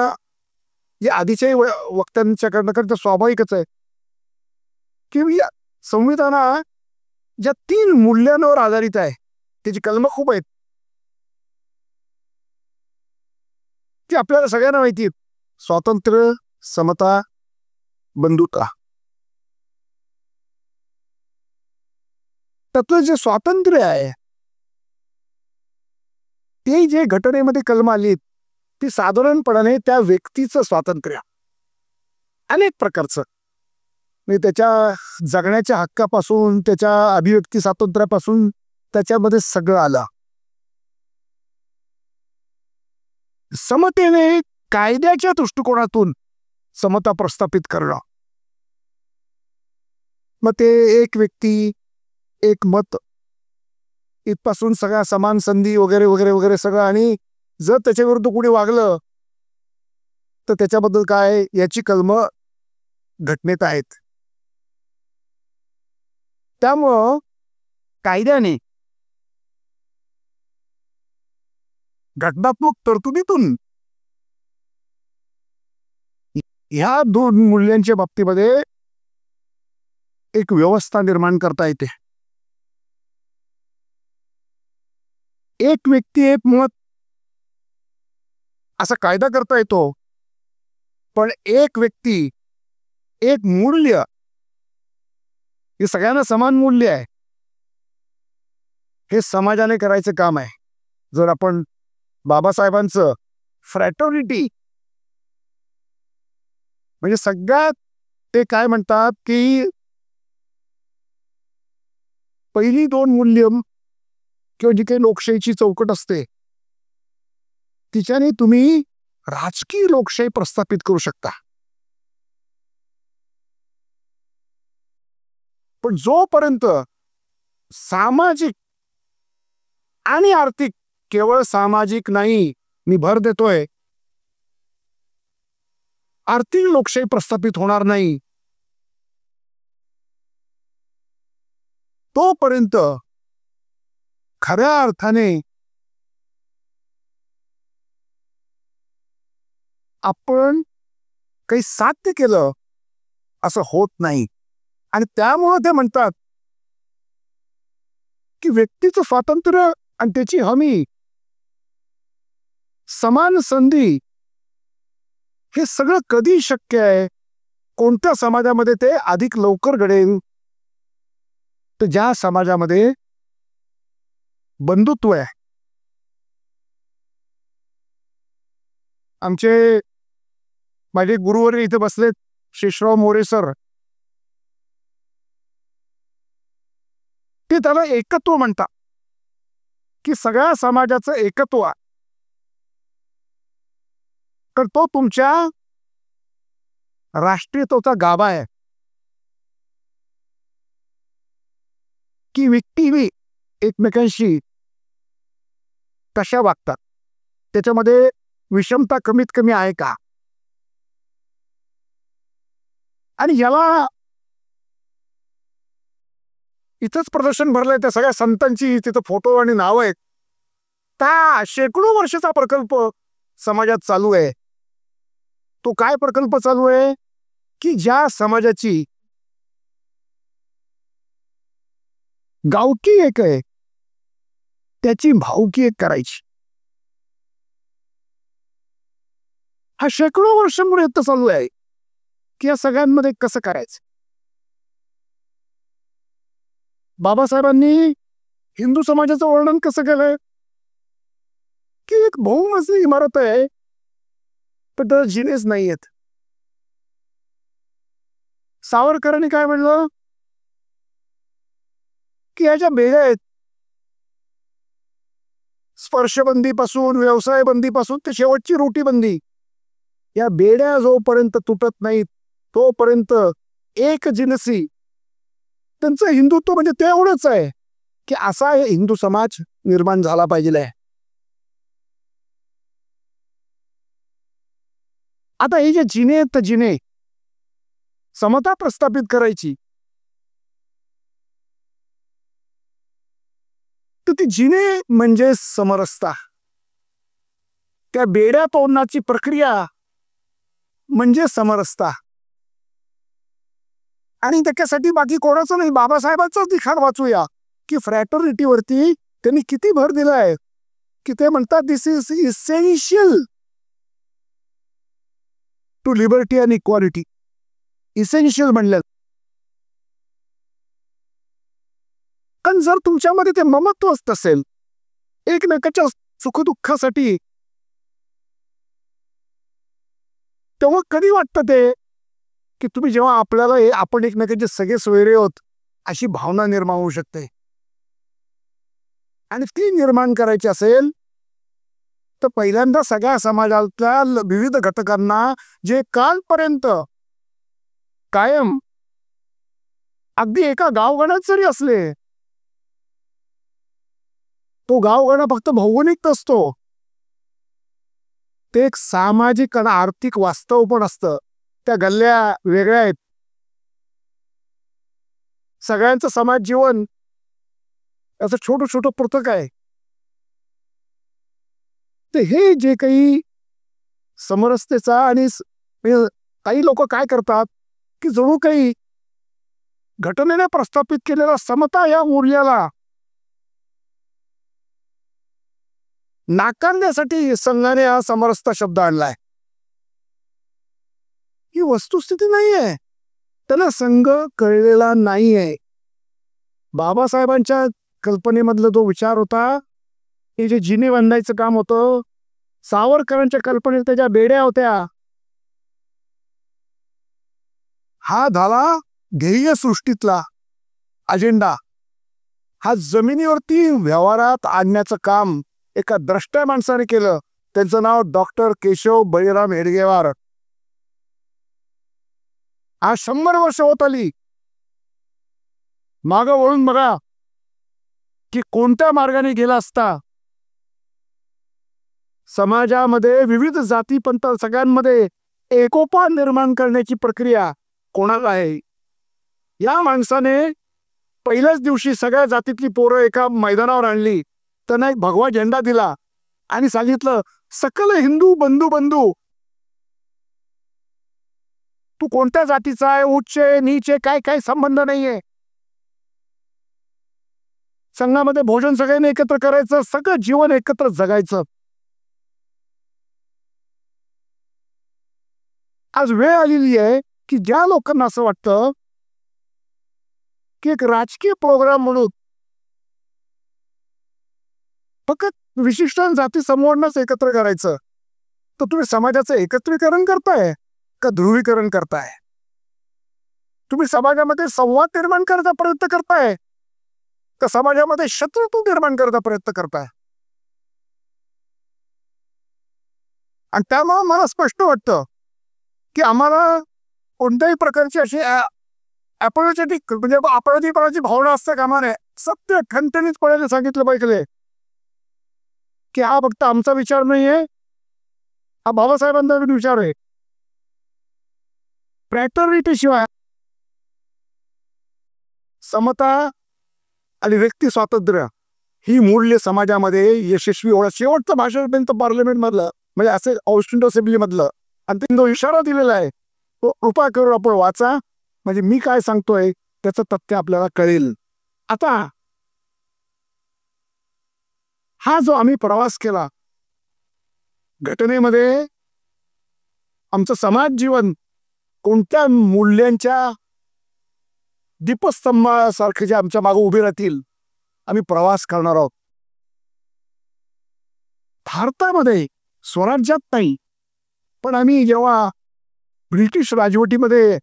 या आधीच्याही वक्त्यांच्याकडनं तर स्वाभाविकच आहे की या संविधाना ज्या 3 मूल्यांवर आधारित आहे त्याची कलमं खूप आहेत, ती आपल्याला सगळ्यांना माहिती आहेत. स्वातंत्र्य, समता, बंधुता. त्यातलं जे स्वातंत्र्य आहे ते जे घटनेमध्ये कलम आली ती साधारणपणाने त्या व्यक्तीचं स्वातंत्र्य अनेक प्रकारचं म्हणजे त्याच्या जगण्याच्या हक्कापासून त्याच्या अभिव्यक्ती स्वातंत्र्यापासून त्याच्यामध्ये सगळं आलं. समतेने कायद्याच्या दृष्टिकोनातून समता प्रस्थापित करणं, मग ते एक व्यक्ती एक मत इथपासून सगळ्या समान संधी वगैरे वगैरे वगैरे सगळं, आणि जर त्याच्या विरुद्ध कोणी वागलं तर त्याच्याबद्दल काय याची कलमं घटनेत आहेत. त्यामुळं कायद्याने घटनात्मक तरतुदीतून ह्या 2 मूल्यांच्या बाबतीमध्ये एक व्यवस्था निर्माण करता येते. एक व्यक्ती एक मत असा कायदा करता येतो, पण एक व्यक्ती एक मूल्य हे सगळ्यांना समान मूल्य आहे हे समाजाने करायचं काम आहे. जर आपण बाबासाहेबांचं फ्रॅटर्निटी म्हणजे सगळ्यात ते काय म्हणतात की पहिली 2 मूल्य किंवा जी काही लोकशाहीची चौकट असते तिच्याने तुम्ही राजकीय लोकशाही प्रस्थापित करू शकता. पण जोपर्यंत सामाजिक आणि आर्थिक, केवळ सामाजिक नाही मी भर देतोय, आर्थिक लोकशाही प्रस्थापित होणार नाही तोपर्यंत खऱ्या अर्थाने आपण काही साध्य केलं असं होत नाही. आणि त्यामुळे ते म्हणतात की व्यक्तीचं स्वातंत्र्य आणि त्याची हमी, समान संधी हे सगळं कधी शक्य आहे, कोणत्या समाजामध्ये ते अधिक लवकर घडेल, तर ज्या समाजामध्ये बंधुत्व आहे. आमचे माझे गुरुवर्य इथे बसलेत, शेषराव मोरे सर, ते त्याला एकत्व म्हणतात की सगळ्या समाजाचं एकत्व आहे. तर तो तुमच्या राष्ट्रीयत्वाचा गाभा आहे की व्यक्ती एकमेकांशी कशा वागतात, त्याच्यामध्ये विषमता कमीत कमी आहे का. आणि याला इथंच प्रदर्शन भरलंय, त्या सगळ्या संतांची तिथं फोटो आणि नाव आहेत. त्या शेकडो वर्षाचा प्रकल्प समाजात चालू आहे. तो काय प्रकल्प चालू आहे की ज्या समाजाची गावकी एक आहे त्याची भावकी एक करायची. हा शेकडो वर्षांमुळे चालू आहे की या सगळ्यांमध्ये कसं करायचं. बाबासाहेबांनी हिंदू समाजाचं वर्णन कसं केलंय की एक बहुमजली इमारत आहे, पण त्याला जिनेच नाहीयेत. सावरकरांनी काय म्हणलं की ह्याच्या बेड्या आहेत. स्पर्शबंदीपासून व्यवसाय बंदीपासून ते शेवटची रोटीबंदी, या बेड्या जोपर्यंत तुटत नाहीत तोपर्यंत एक जिनसी त्यांचं हिंदुत्व म्हणजे ते एवढंच आहे की असा हे हिंदू समाज निर्माण झाला पाहिजे. आता हे जे जिने आहेत तर जिने समता प्रस्थापित करायची, तर ती जिने म्हणजे समरसता. त्या बेड्या तोडण्याची प्रक्रिया म्हणजे समरसता. आणि त्याच्यासाठी बाकी कोणाचं नाही, बाबासाहेबांचं लिखाण वाचूया की फ्रॅटर्निटीवरती त्यांनी किती भर दिलाय की ते म्हणतात this is essential to liberty and equality. Essential म्हणलं. पण जर तुमच्यामध्ये ते ममत्व असत असेल एकमेकाच्या सुखदुःखासाठी, तेव्हा कधी वाटतं ते की तुम्ही जेव्हा आपल्याला आपण एकमेकांचे सगळे सोयरे आहोत अशी भावना निर्माण होऊ शकते. आणि ती निर्माण करायची असेल तर पहिल्यांदा सगळ्या समाजातल्या विविध घटकांना जे कालपर्यंत कायम अगदी एका गावगाड्यात जरी असले, तो गावगाडा फक्त भौगोलिक नसतो, ते एक सामाजिक आणि आर्थिक वास्तव पण असतं. त्या गल्ल्या वेगळ्या आहेत, सगळ्यांचं समाज जीवन असं छोटं छोटं पृथक आहे. तर हे जे काही समरसतेचा आणि काही लोक काय करतात की जणू काही घटनेने प्रस्थापित केलेला समता या मूल्याला नाकारण्यासाठी संघाने हा समरसता शब्द आणलाय. ही वस्तुस्थिती नाहीये, त्याला संघ कळलेला नाहीये. बाबासाहेबांच्या कल्पनेमधला जो विचार होता, हे जे जिने बांधायचं काम होतं, सावरकरांच्या कल्पनेत त्याच्या बेड्या होत्या. हा झाला ध्येय सृष्टीतला अजेंडा. हा जमिनीवरती व्यवहारात आणण्याचं काम एका द्रष्टा माणसाने केलं. त्यांचं नाव डॉक्टर केशव बळीराम हेडगेवार. आज 100 वर्ष होत आली. मागं वळून बघा की कोणत्या मार्गाने गेला असता. समाजामध्ये विविध जाती पंथ सगळ्यांमध्ये एकोपा निर्माण करण्याची प्रक्रिया कोणाला आहे. या माणसाने पहिल्याच दिवशी सगळ्या जातीतली पोरं एका मैदानावर आणली, त्यांना एक भगवा झेंडा दिला आणि सांगितलं, सकल हिंदू बंधू बंधू, तू कोणत्या जातीचा आहे, उच्च आहे नीच आहे, काय काय संबंध नाहीये. संघामध्ये भोजन सगळ्यांनी एकत्र करायचं, सगळं जीवन एकत्र जगायचं. आज वेळ आलेली आहे की ज्या लोकांना असं वाटतं की एक राजकीय प्रोग्राम म्हणून फक्त विशिष्ट जाती समूहांनाच एकत्र करायचं, तर तुम्ही समाजाचं एकत्रीकरण करताय का ध्रुवीकरण करताय? तुम्ही समाजामध्ये संवाद निर्माण करण्याचा प्रयत्न करताय का समाजामध्ये शत्रुत्व निर्माण करण्याचा प्रयत्न करताय? आणि त्यामुळे मला स्पष्ट वाटतं की आम्हाला कोणत्याही प्रकारची अशी अपॉलॉजेटिक म्हणजे अपराधीपणाची भावना असते कामा नये. सत्य ठणठणीतपणे सांगितलं पाहिजे की हा फक्त आमचा विचार नाहीये, हा बाबासाहेबांचा विचार आहे. फ्रॅटर्निटी शिवाय समता आणि व्यक्ती स्वातंत्र्य ही मूल्य समाजामध्ये यशस्वी होणं. शेवटचं भाषण पार्लमेंट मधलं म्हणजे असे ऑस्टिन असेंब्ली मधलं आणि त्यांनी जो इशारा दिलेला आहे तो कृपा करून आपण वाचा, म्हणजे मी काय सांगतोय त्याचं तथ्य आपल्याला कळेल. आता हा जो आम्ही प्रवास केला घटनेमध्ये, आमचं समाज जीवन कोणत्या मूल्यांच्या दीपस्तंभासारखे जे आमच्या मागे उभे राहतील, आम्ही प्रवास करणार आहोत. भारतामध्ये स्वराज्यात नाही, पण आम्ही जेव्हा ब्रिटिश राजवटीमध्ये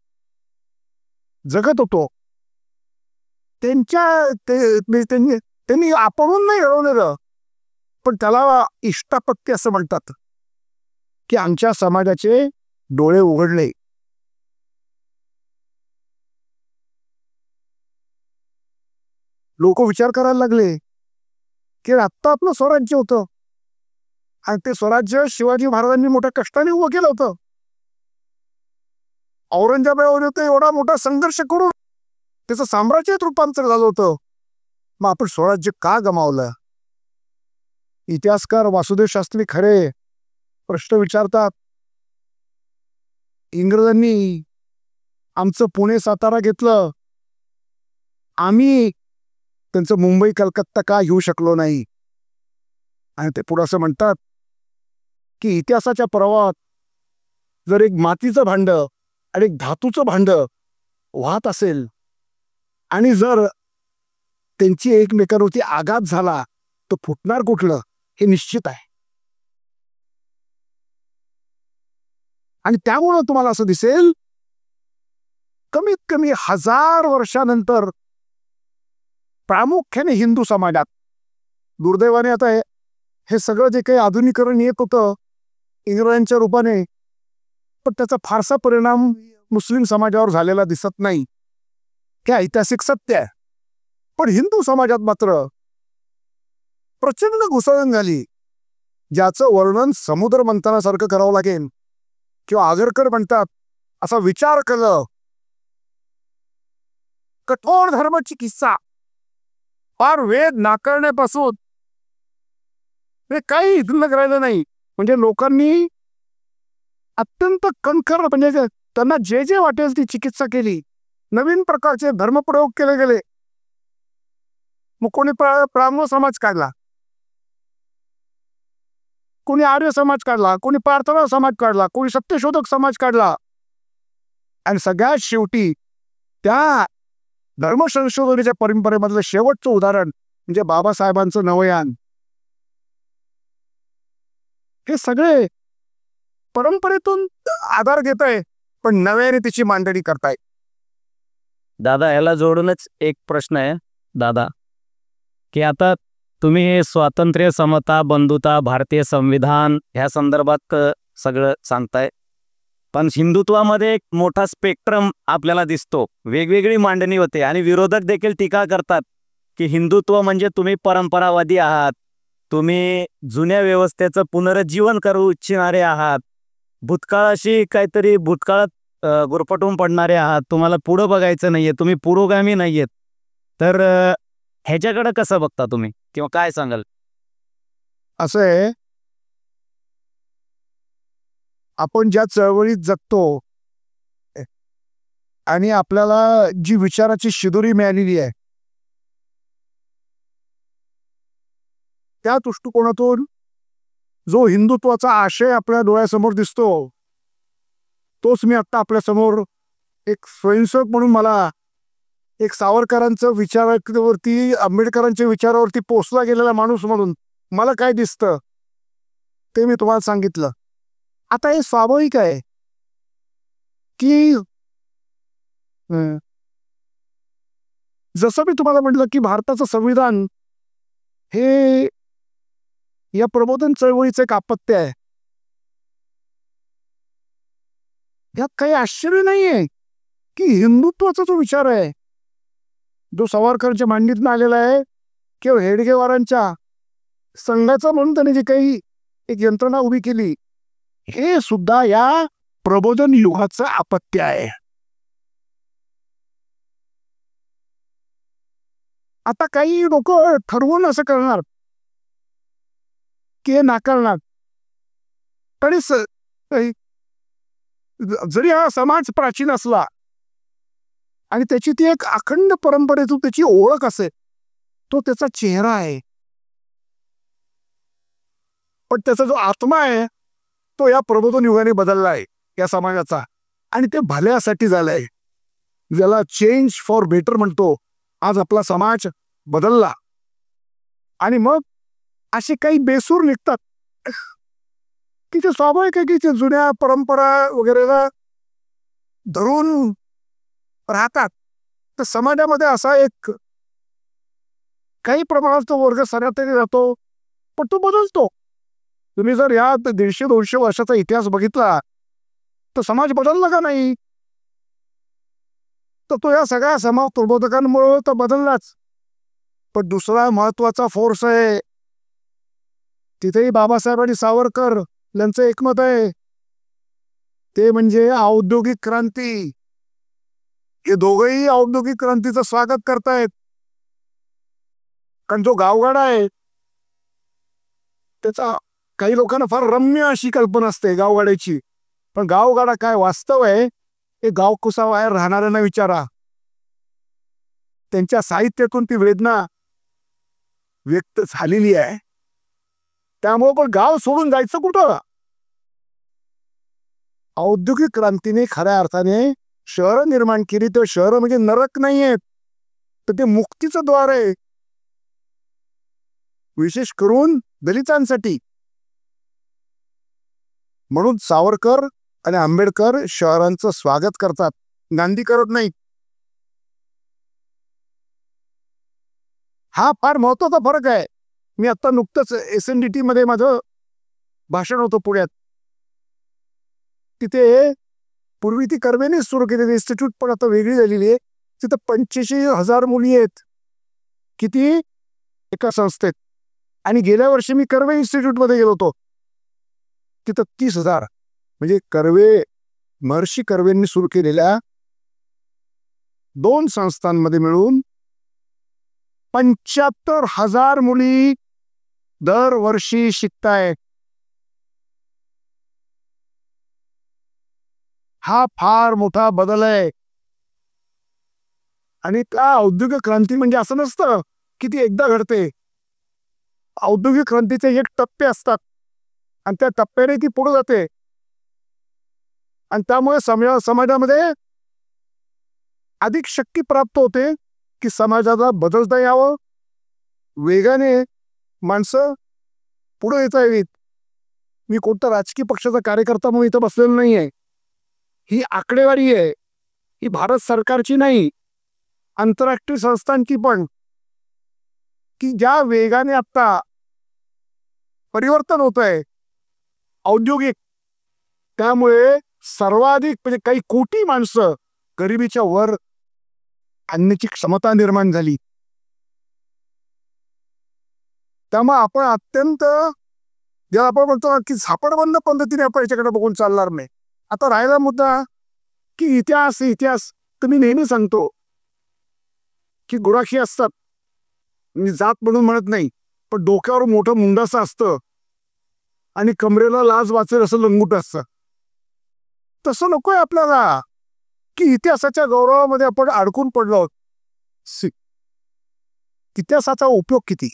जगत होतो त्यांनी आपणून नाही घडवलेलं, पण त्याला इष्टापत्ती असं म्हणतात की आमच्या समाजाचे डोळे उघडले. लोक विचार करायला लागले की आत्ता आपलं स्वराज्य होतं आणि ते स्वराज्य शिवाजी महाराजांनी मोठ्या कष्टाने उभं केलं होतं. औरंगजेबावर एवढा मोठा संघर्ष करून त्याचं साम्राज्यात रूपांतर झालं होतं. मग आपण स्वराज्य का गमावलं? इतिहासकार वासुदेव शास्त्री खरे प्रश्न विचारतात. इंग्रजांनी आमचं पुणे सातारा घेतलं, आम्ही त्यांचं मुंबई कलकत्ता का घेऊ शकलो नाही? आणि ते पुढे असं म्हणतात की इतिहासाच्या प्रवाहात जर एक मातीचं भांड आणि एक धातूचं भांड वाहत असेल आणि जर त्यांची एकमेकांवरती आघात झाला तर फुटणार कुठलं हे निश्चित आहे. आणि त्यामुळं तुम्हाला असं दिसेल कमीत कमी 1000 वर्षानंतर प्रामुख्याने हिंदू समाजात, दुर्दैवाने आता हे सगळं जे काही आधुनिकीकरण येत होतं इंग्रजांच्या रूपाने, पण त्याचा फारसा परिणाम मुस्लिम समाजावर झालेला दिसत नाही. हे ऐतिहासिक सत्य आहे. पण हिंदू समाजात मात्र प्रचंड घुसळण झाली, ज्याचं वर्णन समुद्र मंथनासारखं करावं लागेल. किंवा आगरकर म्हणतात असा विचार केलं, कठोर धर्माची किस्सा फार वेद नाकारण्यापासून हे काही इथलं राहिलं नाही. म्हणजे लोकांनी अत्यंत कणखर, म्हणजे त्यांना जे जे वाटेल ती चिकित्सा केली. नवीन प्रकारचे धर्मप्रयोग केले गेले. मग कोणी ब्राह्मण समाज काढला, कोणी आर्य समाज काढला, कोणी प्रार्थना समाज काढला, कोणी सत्यशोधक समाज काढला. आणि सगळ्यात शेवटी त्या धर्मसंशोधनाच्या परंपरेमधलं शेवटचं उदाहरण म्हणजे बाबासाहेबांचं नवयान. हे सगळे परंपरेतून आधार घेत आहे, पण नव्याने तिची मांडणी करताय. दादा, याला जोडूनच एक प्रश्न आहे दादा, की आता तुम्ही हे स्वातंत्र्य, समता, बंधुता, भारतीय संविधान ह्या संदर्भात सगळं सांगताय, पण हिंदुत्वामध्ये एक मोठा स्पेक्ट्रम आपल्याला दिसतो. वेगवेगळी मांडणी होते आणि विरोधक देखील टीका करतात की हिंदुत्व म्हणजे तुम्ही परंपरावादी आहात, तुम्ही जुन्या व्यवस्थेचं पुनरुज्जीवन करू इच्छिणारे आहात, भूतकाळाशी काहीतरी भूतकाळात गुरफटून पडणारे आहात, तुम्हाला पुढं बघायचं नाहीये, तुम्ही पुरोगामी नाहीयेत. तर ह्याच्याकडे कसं बघता तुम्ही, किंवा काय सांगाल? असं आहे, आपण ज्या चळवळीत जगतो आणि आपल्याला जी विचाराची शिदोरी मिळालेली आहे, त्या दृष्टिकोनातून जो हिंदुत्वाचा आशय आपल्या डोळ्यासमोर दिसतो, तोच मी आता आपल्या समोर एक स्वयंसेवक म्हणून मला एक सावरकरांचं विचारावरती, आंबेडकरांच्या विचारावरती पोचला गेलेला माणूस म्हणून मला काय दिसतं ते मी तुम्हाला सांगितलं. आता हे स्वाभाविक आहे की जसं मी तुम्हाला म्हटलं की भारताचं संविधान हे या प्रबोधन चळवळीचं एक अपत्य आहे. यात काही आश्चर्य नाहीये की हिंदुत्वाचा जो विचार आहे, जो सावरकरच्या मांडणीतून आलेला आहे किंवा हेडगेवारांच्या संघाचा म्हणून त्यांनी जी काही एक यंत्रणा उभी केली, हे सुद्धा या प्रबोधन युगाचं अपत्य आहे. आता काही लोक ठरवून असं करणार की हे नाकारणार, तरी जरी हा समाज प्राचीन असला आणि त्याची ती एक अखंड परंपरेतून त्याची ओळख असेल, तो त्याचा चेहरा आहे, पण त्याचा जो आत्मा आहे तो या प्रबोधन युगाने बदलला आहे या समाजाचा, आणि ते भल्यासाठी झालंय. ज्याला चेंज फॉर बेटर म्हणतो, आज आपला समाज बदलला. आणि मग असे काही बेसूर निघतात की ते स्वाभाविक आहे की ते जुन्या परंपरा वगैरेला धरून राहतात. तर समाजामध्ये असा एक काही प्रमाणात तो वर्ग सरासरी राहतो, पण तो बदलतो. तुम्ही जर या 150-200 वर्षाचा इतिहास बघितला तर समाज बदलला का नाही? तर तो या सगळ्या समाज प्रबोधकांमुळे तर बदललाच. पण दुसरा महत्वाचा फोर्स आहे, तिथेही बाबासाहेब आणि सावरकर यांचं एकमत आहे, ते म्हणजे औद्योगिक क्रांती. हे दोघंही औद्योगिक क्रांतीचं स्वागत करतायत. कारण जो गावगाडा आहे त्याचा काही लोकांना फार रम्य अशी कल्पना असते गावगाड्याची, पण गावगाडा काय वास्तव आहे हे गावकुसाबाहेर राहणाऱ्यांना विचारा. त्यांच्या साहित्यातून ती वेदना व्यक्त झालेली आहे. त्यामुळे पण गाव सोडून जायचं कुठं? औद्योगिक क्रांतीने खऱ्या अर्थाने शहर निर्माण केली. तर शहर म्हणजे नरक नाही आहेत, तर ते मुक्तीचं द्वार आहे, विशेष करून दलितांसाठी. म्हणून सावरकर आणि आंबेडकर शहरांचं स्वागत करतात, गांधी करत नाही. हा फार महत्वाचा फरक आहे. मी आता नुकतंच SNDT मध्ये माझं भाषण होतं पुण्यात. तिथे पूर्वी ती कर्वेनेच सुरू केलेली इन्स्टिट्यूट पण आता वेगळी झालेली आहे. तिथं 85,000 मुली आहेत किती एका संस्थेत. आणि गेल्या वर्षी मी कर्वे इन्स्टिट्यूटमध्ये गेलो होतो, तिथं 30,000. म्हणजे महर्षी कर्वेंनी सुरू केलेल्या 2 संस्थांमध्ये मिळून 75,000 मुली दरवर्षी शिकतायत. हा फार मोठा बदल आहे. आणि त्या औद्योगिक क्रांती म्हणजे असं नसतं की ती एकदा घडते. औद्योगिक क्रांतीचे एक टप्पे असतात आणि त्या टप्प्याने ती पुढे जाते. आणि त्यामुळे समाजामध्ये अधिक शक्ती प्राप्त होते की समाजाला बदलता यावं, वेगाने माणसं पुढे येता यावीत. मी कोणता राजकीय पक्षाचा कार्यकर्ता म्हणून इथं बसलेलो नाही आहे. ही आकडेवारी आहे, ही भारत सरकारची नाही, आंतरराष्ट्रीय संस्थांची पण, की ज्या वेगाने आता परिवर्तन होत आहे औद्योगिक, त्यामुळे सर्वाधिक म्हणजे काही कोटी माणसं गरिबीच्या वर आणण्याची क्षमता निर्माण झाली. त्यामुळे आपण अत्यंत ज्याला आपण म्हणतो की झापडबंद पद्धतीने आपण याच्याकडे बघून चालणार नाही. आता राहिला मुद्दा की इतिहास तर मी नेहमी सांगतो की गुराखी असतात, मी जात म्हणून म्हणत नाही, पण डोक्यावर मोठं मुंडासं असतं आणि कमरेला लाज वाचेल असं लंगूट असतं. तसं नकोय आपल्याला की इतिहासाच्या गौरवामध्ये आपण अडकून पडलो आहोत. इतिहासाचा उपयोग किती?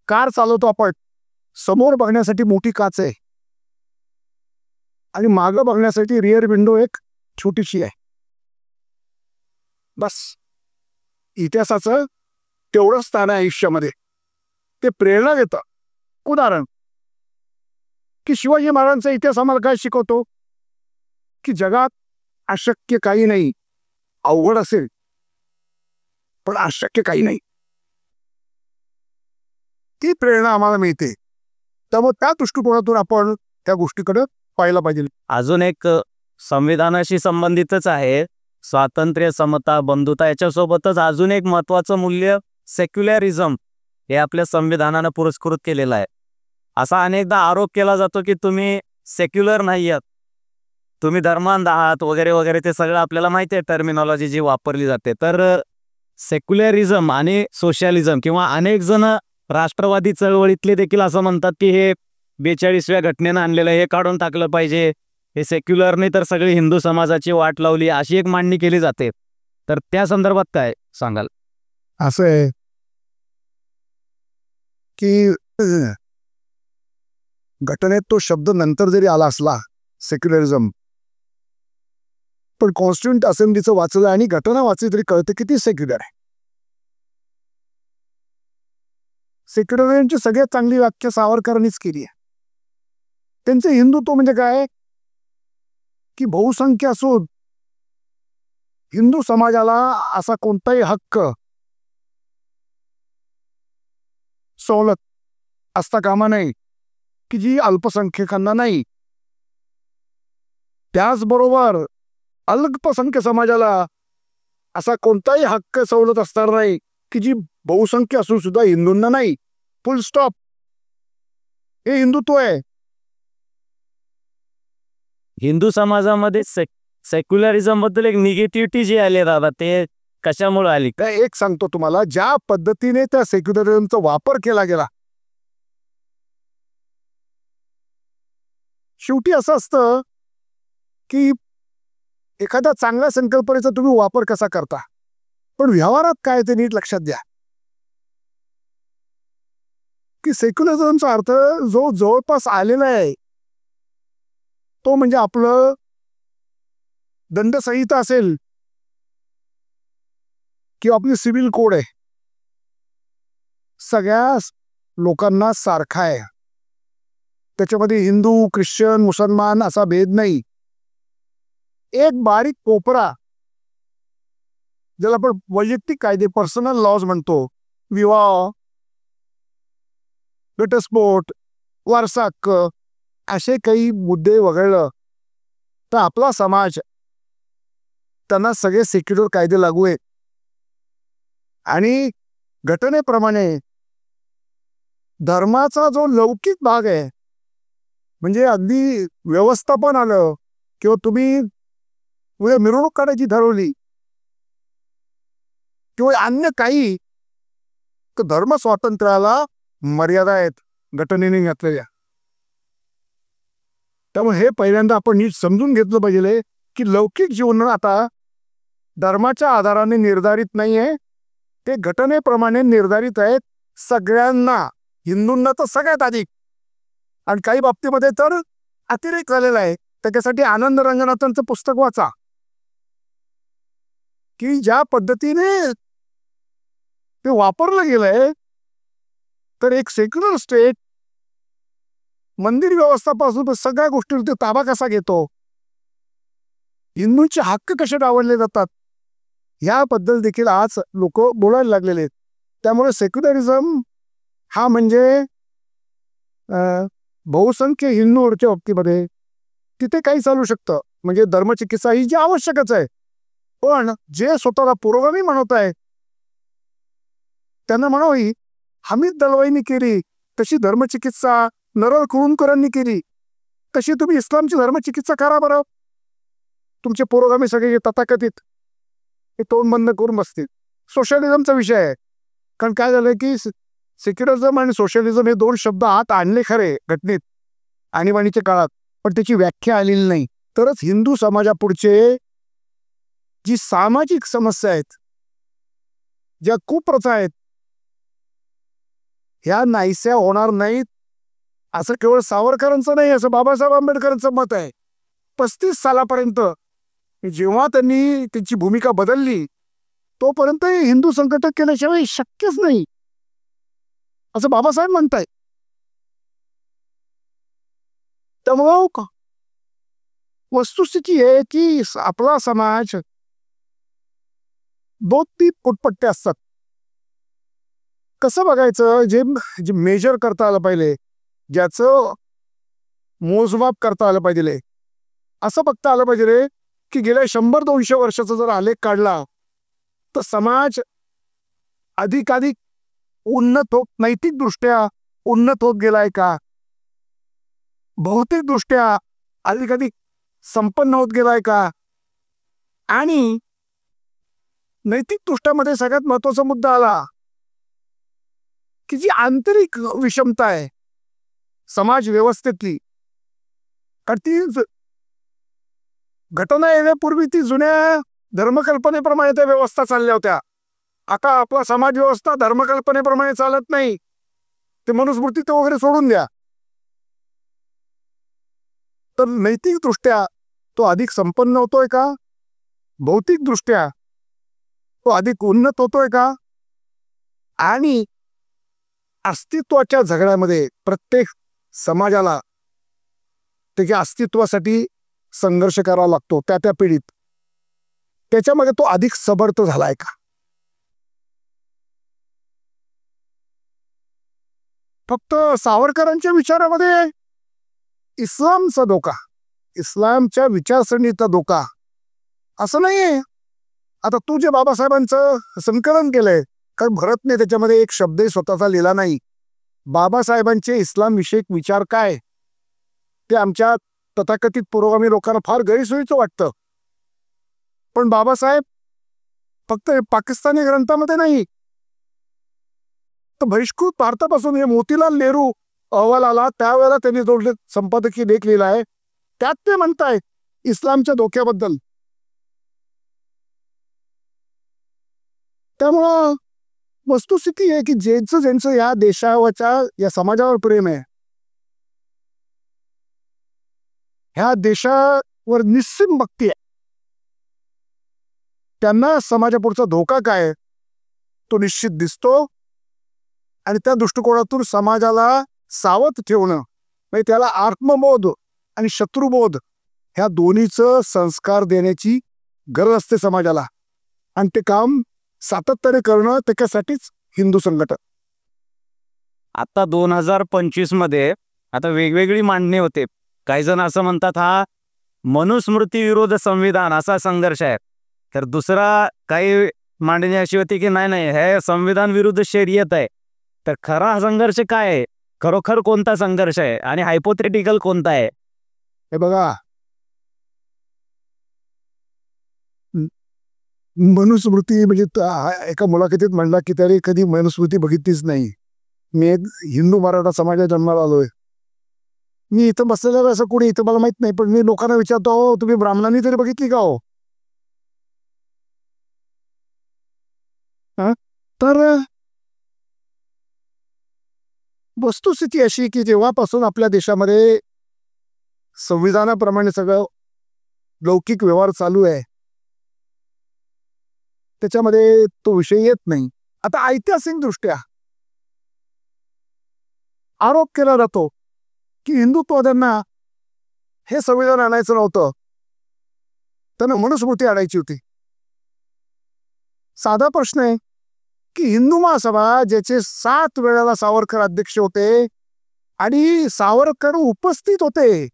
कार चालवतो आपण, समोर बघण्यासाठी मोठी काच आहे आणि मागं बघण्यासाठी रिअर विंडो एक छोटीशी आहे, बस. इतिहासाचं तेवढं स्थान आहे आयुष्यामध्ये, ते प्रेरणा देतं. उदाहरण की शिवाजी महाराजांचा इतिहास आम्हाला काय शिकवतो की जगात अशक्य काही नाही. अवघड असेल पण अशक्य काही नाही, ती प्रेरणा आम्हाला मिळते. त्यामुळे त्या दृष्टिकोनातून आपण त्या गोष्टीकडे पाहायला पाहिजे. अजून एक संविधानाशी संबंधितच आहे, स्वातंत्र्य, समता, बंधुता. याच्यासोबतच अजून एक महत्वाचं मूल्य सेक्युलरिझम हे आपल्या संविधानानं पुरस्कृत केलेलं आहे. असा अनेकदा आरोप केला जातो की तुम्ही सेक्युलर नाही आहात, तुम्ही धर्मांध आहात वगैरे वगैरे. ते सगळं आपल्याला माहिती आहे, टर्मिनॉलॉजी जी वापरली जाते. तर सेक्युलरिझम आणि सोशलिझम किंवा अनेक जण राष्ट्रवादी चळवळीतले देखील असं म्हणतात की हे 42व्या घटनेनं आणलेलं हे काढून टाकलं पाहिजे, हे सेक्युलरने तर सगळी हिंदू समाजाची वाट लावली, अशी एक मांडणी केली जाते. तर त्या संदर्भात काय सांगाल? असं आहे की घटनेत तो शब्द नंतर जरी आला असला सेक्युलरिझम, पण कॉन्स्टिट्यूंट असेंब्लीचं वाचलं आणि घटना वाचली तरी कळतं की ती सेक्युलर आहे. सेक्युलरियनची सगळ्यात चांगली व्याख्या सावरकरांनीच केली आहे. त्यांचं हिंदुत्व म्हणजे काय की बहुसंख्य असून हिंदू समाजाला असा कोणताही हक्क सवलत असता कामा नये की जी अल्पसंख्याकांना नाही. त्याचबरोबर अल्पसंख्य समाजाला असा कोणताही हक्क सवलत असणार नाही की जी बहुसंख्य असून सुद्धा हिंदूंना नाही. फुल स्टॉप. हे हिंदुत्व आहे. हिंदू समाजामध्ये सेक्युलरिझम बद्दल एक निगेटिव्हिटी जी आली दादा, ते कशामुळे आली? एक सांगतो तुम्हाला, ज्या पद्धतीने त्या सेक्युलरिझमचा वापर केला गेला, शेवटी असं असतं की एखाद्या चांगल्या संकल्पनेचा तुम्ही वापर कसा करता, पण व्यवहारात काय ते नीट लक्षात द्या की सेक्युलरिझमचा अर्थ जो जवळपास आलेला आहे तो म्हणजे आपलं दंडसंहिता असेल किंवा आपली सिव्हिल कोड आहे, सगळ्या लोकांना सारखा आहे. त्याच्यामध्ये हिंदू, ख्रिश्चन, मुसलमान असा भेद नाही. एक बारीक कोपरा ज्याला आपण वैयक्तिक कायदे, पर्सनल लॉज म्हणतो, विवाह, घटस्फोट, वारसा हक्क असे काही मुद्दे वगळलं तर आपला समाज त्यांना सगळे सेक्युलर कायदे लागू आहेत. आणि घटनेप्रमाणे धर्माचा जो लौकिक भाग आहे, म्हणजे अगदी व्यवस्थापन आलं किंवा तुम्ही मिरवणूक काढायची ठरवली किंवा अन्य काही, तर धर्म स्वातंत्र्याला मर्यादा आहेत घटनेने घातलेल्या. त्यामुळे हे पहिल्यांदा आपण नीट समजून घेतलं पाहिजे की लौकिक जीवन आता धर्माच्या आधाराने निर्धारित नाही आहे, ते घटनेप्रमाणे निर्धारित आहेत सगळ्यांना. हिंदूंना तर सगळ्यात अधिक, आणि काही बाबतीमध्ये तर अतिरेक झालेला आहे. त्याच्यासाठी आनंद रंगनाथांचं पुस्तक वाचा की ज्या पद्धतीने ते वापरलं गेलंय, तर एक सेक्युलर स्टेट मंदिर व्यवस्थापासून सगळ्या गोष्टींवर ताबा कसा घेतो, हिंदूंचे हक्क कसे डावलले जातात, याबद्दल देखील आज लोक बोलायला लागलेले आहेत. त्यामुळे सेक्युलरिझम हा म्हणजे बहुसंख्य हिंदूंच्या बाबतीमध्ये तिथे काही चालू शकतं, म्हणजे धर्मचिकित्सा ही जी आवश्यकच आहे. पण जे स्वतःला पुरोगामी म्हणत आहे त्यांना म्हणावी, हमीद दलवाईंनी केली तशी धर्मचिकित्सा नरळ कुरुंदकरांनी केली, तशी तुम्ही इस्लामची धर्मचिकित्सा करा बरं. तुमचे पुरोगामी सगळे तथाकथित हे तोंड बंद करून बसतील. सोशलिझमचा विषय आहे. कारण काय झालं की सेक्युलरिझम आणि सोशलिझम हे दोन शब्द आत आणले खरे घटनेत आणीबाणीच्या काळात, पण त्याची व्याख्या आलेली नाही. तरच हिंदू समाजापुढचे जी सामाजिक समस्या आहेत, ज्या कुप्रथा आहेत, ह्या नाहीशा होणार नाहीत. असं केवळ सावरकरांचं नाही, असं बाबासाहेब आंबेडकरांचं मत आहे. 35 सालापर्यंत जेव्हा त्यांनी त्यांची भूमिका बदलली तोपर्यंत हिंदू संघटन केल्याशिवाय शक्यच नाही असं बाबासाहेब म्हणताय. त्यामुळं वस्तुस्थिती आहे की आपला समाज 2-3 फुटपट्टे असतात. कसं बघायचं, जे मेजर करता आलं पाहिजे, ज्याचं मोजमाप करता आलं पाहिजे, असं बघता आलं पाहिजे रे की गेल्या 100-200 वर्षाचा जर आलेख काढला तर समाज अधिकाधिक उन्नत होत, नैतिकदृष्ट्या उन्नत होत गेलाय का, भौतिकदृष्ट्या अधिकाधिक संपन्न होत गेलाय का, आणि नैतिकदृष्ट्यामध्ये सगळ्यात महत्वाचा मुद्दा आला की जी आंतरिक विषमता आहे समाज व्यवस्थेतली, कारण ती घटना येण्यापूर्वी ती जुन्या धर्मकल्पनेप्रमाणे त्या व्यवस्था चालल्या होत्या. आता आपला समाज व्यवस्था धर्मकल्पनेप्रमाणे चालत नाही. ते मनुस्मृती ते वगैरे सोडून द्या. तर नैतिकदृष्ट्या तो अधिक संपन्न होतोय का, भौतिकदृष्ट्या तो अधिक उन्नत होतोय का? आणि अस्तित्वाच्या झगड्यामध्ये प्रत्येक समाजाला त्याच्या अस्तित्वासाठी संघर्ष करावा लागतो त्या त्या पिढीत, त्याच्यामध्ये तो अधिक समर्थ झालाय का? फक्त सावरकरांच्या विचारामध्ये इस्लामचा धोका, इस्लामच्या विचारसरणीचा धोका असं नाहीये. आता तू जे बाबासाहेबांचं संकलन केलंय, कारण भरतने त्याच्यामध्ये एक शब्दही स्वतःचा लिहिला नाही. बाबासाहेबांचे इस्लाम विषयक विचार काय ते आमच्या तथाकथित पुरोगामी लोकांना फार गैरसोयीचं वाटतं. पण बाबासाहेब फक्त पाकिस्तानी ग्रंथामध्ये नाही, तर बहिष्कृत भारतापासून हे मोतीलाल नेहरू अहवाल आला त्यावेळेला त्यांनी जो संपादकीय लेख लिहिला आहे त्यात ते म्हणताय इस्लामच्या धोक्याबद्दल. त्यामुळं वस्तुस्थिती आहे की ज्यांचं या देशावरच्या या समाजावर प्रेम आहे, ह्या देशावर निस्सीम भक्ती आहे, त्यांना समाजापुढचा धोका काय तो निश्चित दिसतो. आणि त्या दृष्टिकोनातून समाजाला सावध ठेवणं म्हणजे त्याला आत्मबोध आणि शत्रुबोध ह्या दोन्हीचं संस्कार देण्याची गरज असते समाजाला. आणि ते काम सातत्याने करणं त्याच्यासाठीच हिंदू संघटन. आता 2025 मध्ये आता वेगवेगळी मांडणी होते. काही जण असं म्हणतात हा मनुस्मृती विरोध संविधान असा संघर्ष आहे, तर दुसरा काही मांडणी अशी होती की नाही नाही हे संविधान विरुद्ध शर्यत आहे. तर खरा हा संघर्ष काय आहे, खरोखर कोणता संघर्ष आहे आणि हायपोथेटिकल कोणता आहे? हे बघा, मनुस्मृती म्हणजे एका मुलाखतीत म्हणला की त्याने कधी मनुस्मृती बघितलीच नाही. मी एक हिंदू मराठा समाजात जन्माला आलोय, मी इथं बसलेलं असं कोणी इथं मला माहित नाही, पण मी लोकांना विचारतो हो तुम्ही ब्राह्मणांनी तरी बघितली का हो? तर वस्तुस्थिती अशी की जेव्हापासून आपल्या देशामध्ये संविधानाप्रमाणे सगळं लौकिक व्यवहार चालू आहे त्याच्यामध्ये तो विषय येत नाही. आता ऐतिहासिक दृष्ट्या आरोप केला जातो की हिंदुत्ववाद्यांना हे संविधान आणायचं नव्हतं, त्यांना मनुस्मृती आणायची होती. साधा प्रश्न आहे की हिंदू महासभा ज्याचे 7 वेळेला सावरकर अध्यक्ष होते आणि सावरकर उपस्थित होते,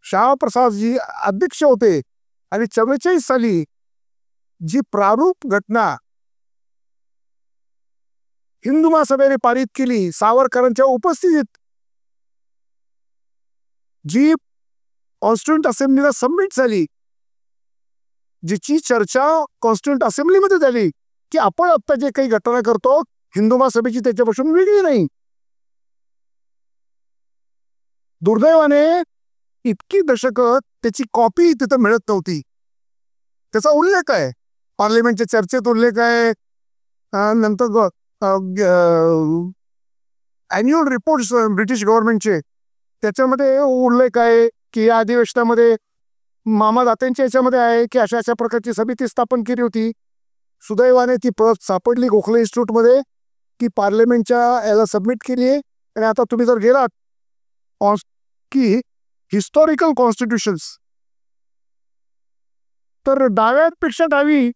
श्यामाप्रसादजी अध्यक्ष होते, आणि 44 साली जी प्रारूप घटना हिंदू महासभेने पारित केली सावरकरांच्या उपस्थितीत, जी कॉन्स्टिट्यूंट असेंब्लीला सबमिट झाली, जिची चर्चा कॉन्स्टिट्यूंट असेंब्लीमध्ये झाली की आपण आता जे काही घटना करतो हिंदू महासभेची त्याच्यापासून वेगळी नाही. दुर्दैवाने इतकी दशकं त्याची कॉपी तिथं मिळत नव्हती. त्याचा उल्लेख आहे पार्लिमेंटच्या चर्चेत, उल्लेख आहे नंतर ॲन्युअल रिपोर्ट्स ब्रिटिश गव्हर्नमेंटचे त्याच्यामध्ये उल्लेख आहे की या अधिवेशनामध्ये मामा दात्यांच्या याच्यामध्ये आहे की अशा अशा प्रकारची समिती स्थापन केली होती. सुदैवाने ती प्रत सापडली गोखले इन्स्टिट्यूटमध्ये की पार्लिमेंटच्या याला सबमिट केली आहे. आणि आता तुम्ही जर गेलात की हिस्टॉरिकल कॉन्स्टिट्यूशन्स, तर डाव्यापेक्षा डावी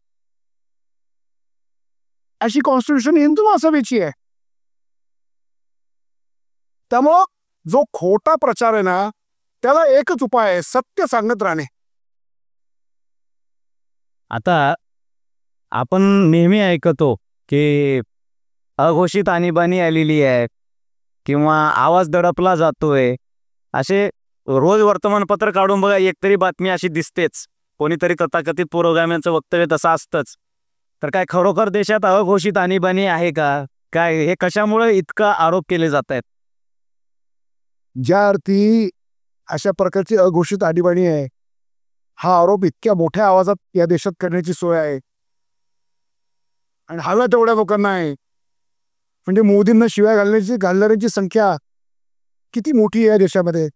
अशी कॉन्स्टिट्यूशन हिंदू महासभेची आहे. त्यामुळं जो खोटा प्रचार आहे ना त्याला एकच उपाय आहे, सत्य सांगत राहणे. आता आपण नेहमी ऐकतो की अघोषित आणीबाणी आलेली आहे किंवा आवाज दडपला जातोय, असे रोज वर्तमानपत्र काढून बघा एकतरी बातमी अशी दिसतेच, कोणीतरी तथाकथित पुरोगाम्यांचं वक्तव्य तसं असतंच. तर काय खरोखर देशात अघोषित आणीबाणी आहे का? काय हे कशामुळे इतका आरोप केले जात आहेत? ज्या अर्थी अशा प्रकारची अघोषित आणीबाणी आहे, हा आरोप इतक्या मोठ्या आवाजात या देशात करण्याची सोय आहे आणि हव्या तेवढ्या लोकांना आहे, म्हणजे मोदींना शिव्या घालणाऱ्यांची संख्या किती मोठी आहे या देशामध्ये.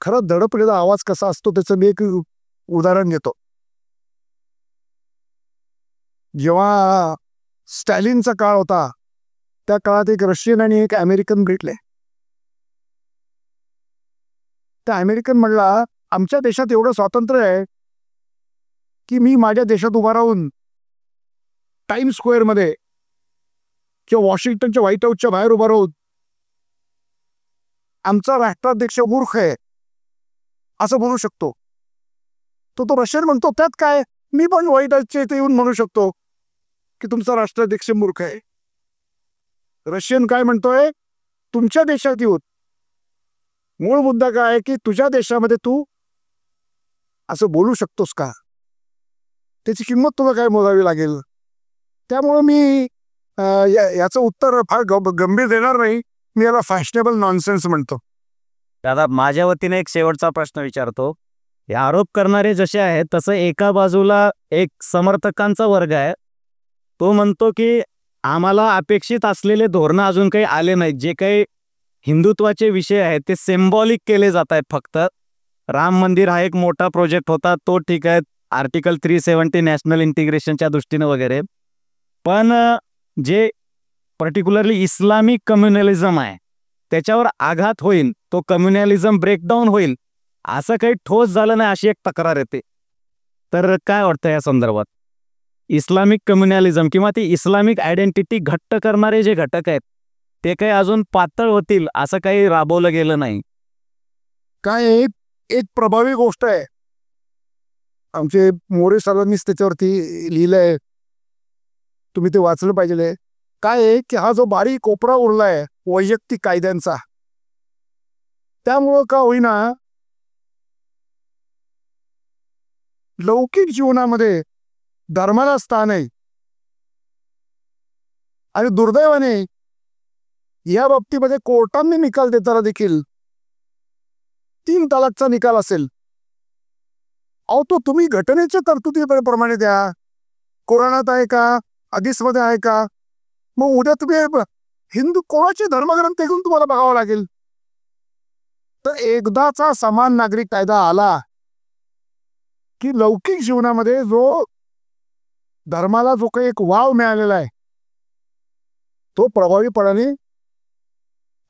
खरं दडपलेला आवाज कसा असतो त्याचं मी एक उदाहरण देतो. जेव्हा स्टॅलिनचा काळ होता त्या काळात एक रशियन आणि एक अमेरिकन भेटले. त्या अमेरिकन म्हणला, आमच्या देशात एवढं स्वातंत्र्य आहे की मी माझ्या देशात उभा राहून टाइम स्क्वेअरमध्ये किंवा वॉशिंग्टनच्या व्हाईट हाऊसच्या बाहेर उभा राहून आमचा राष्ट्राध्यक्ष मूर्ख आहे असं म्हणू शकतो. तो रशियन म्हणतो, त्यात काय, मी पण व्हाईट हाऊसच्या इथे येऊन म्हणू शकतो की तुमचा राष्ट्राध्यक्ष मूर्ख आहे. रशियन काय म्हणतोय, तुमच्या देशात येऊन मूळ मुद्दा काय आहे की तुझ्या देशामध्ये तू असं बोलू शकतोस का, त्याची किंमत तुला काय मोजावी लागेल. त्यामुळं मी याचं उत्तर फार गंभीर देणार नाही, मी याला फॅशनेबल नॉनसेन्स म्हणतो. दादा, माझ्या वतीने एक शेवटचा प्रश्न विचारतो. हे आरोप करणारे जसे आहेत तसं एका बाजूला एक समर्थकांचा वर्ग आहे, तो म्हणतो की आम्हाला अपेक्षित असलेले धोरणं अजून काही आले नाहीत, जे काही हिंदुत्वाचे विषय आहेत ते सिम्बॉलिक केले जात आहेत. फक्त राम मंदिर हा एक मोठा प्रोजेक्ट होता, तो ठीक आहे, आर्टिकल 370 नॅशनल इंटिग्रेशनच्या दृष्टीनं वगैरे, पण जे पर्टिक्युलरली इस्लामिक कम्युनलिझम आहे त्याच्यावर आघात होईल, तो कम्युनलिझम ब्रेकडाऊन होईल, असं काही ठोस झालं नाही अशी एक तक्रार येते. तर काय वाटतं या संदर्भात? इस्लामिक कम्युनलिझम किंवा ती इस्लामिक आयडेंटिटी घट्ट करणारे जे घटक आहेत ते काही अजून पातळ होतील असं काही राबवलं गेलं नाही. काय एक प्रभावी गोष्ट आहे, आमचे मोरे सरांनीच त्याच्यावरती लिहिलंय, तुम्ही ते वाचलं पाहिजे. काय आहे की हा जो बारीक कोपरा उरलाय वैयक्तिक कायद्यांचा, त्यामुळं का होईना लौकिक जीवनामध्ये धर्माला स्थान आहे. आणि दुर्दैवाने या बाबतीमध्ये कोर्टांनी निकाल देताना देखील 3 तलाकचा निकाल असेल, अहो तो तुम्ही घटनेच्या तरतुदीप्रमाणे द्या. कुराणात आहे का, हदीसमध्ये आहे का? मग उद्या तुम्ही हिंदू कोणाचे धर्मग्रंथ घेऊन तुम्हाला बघावं लागेल. तर एकदाचा समान नागरिक कायदा आला की लौकिक जीवनामध्ये जो धर्माला जो काही एक वाव मिळालेला आहे तो प्रभावीपणाने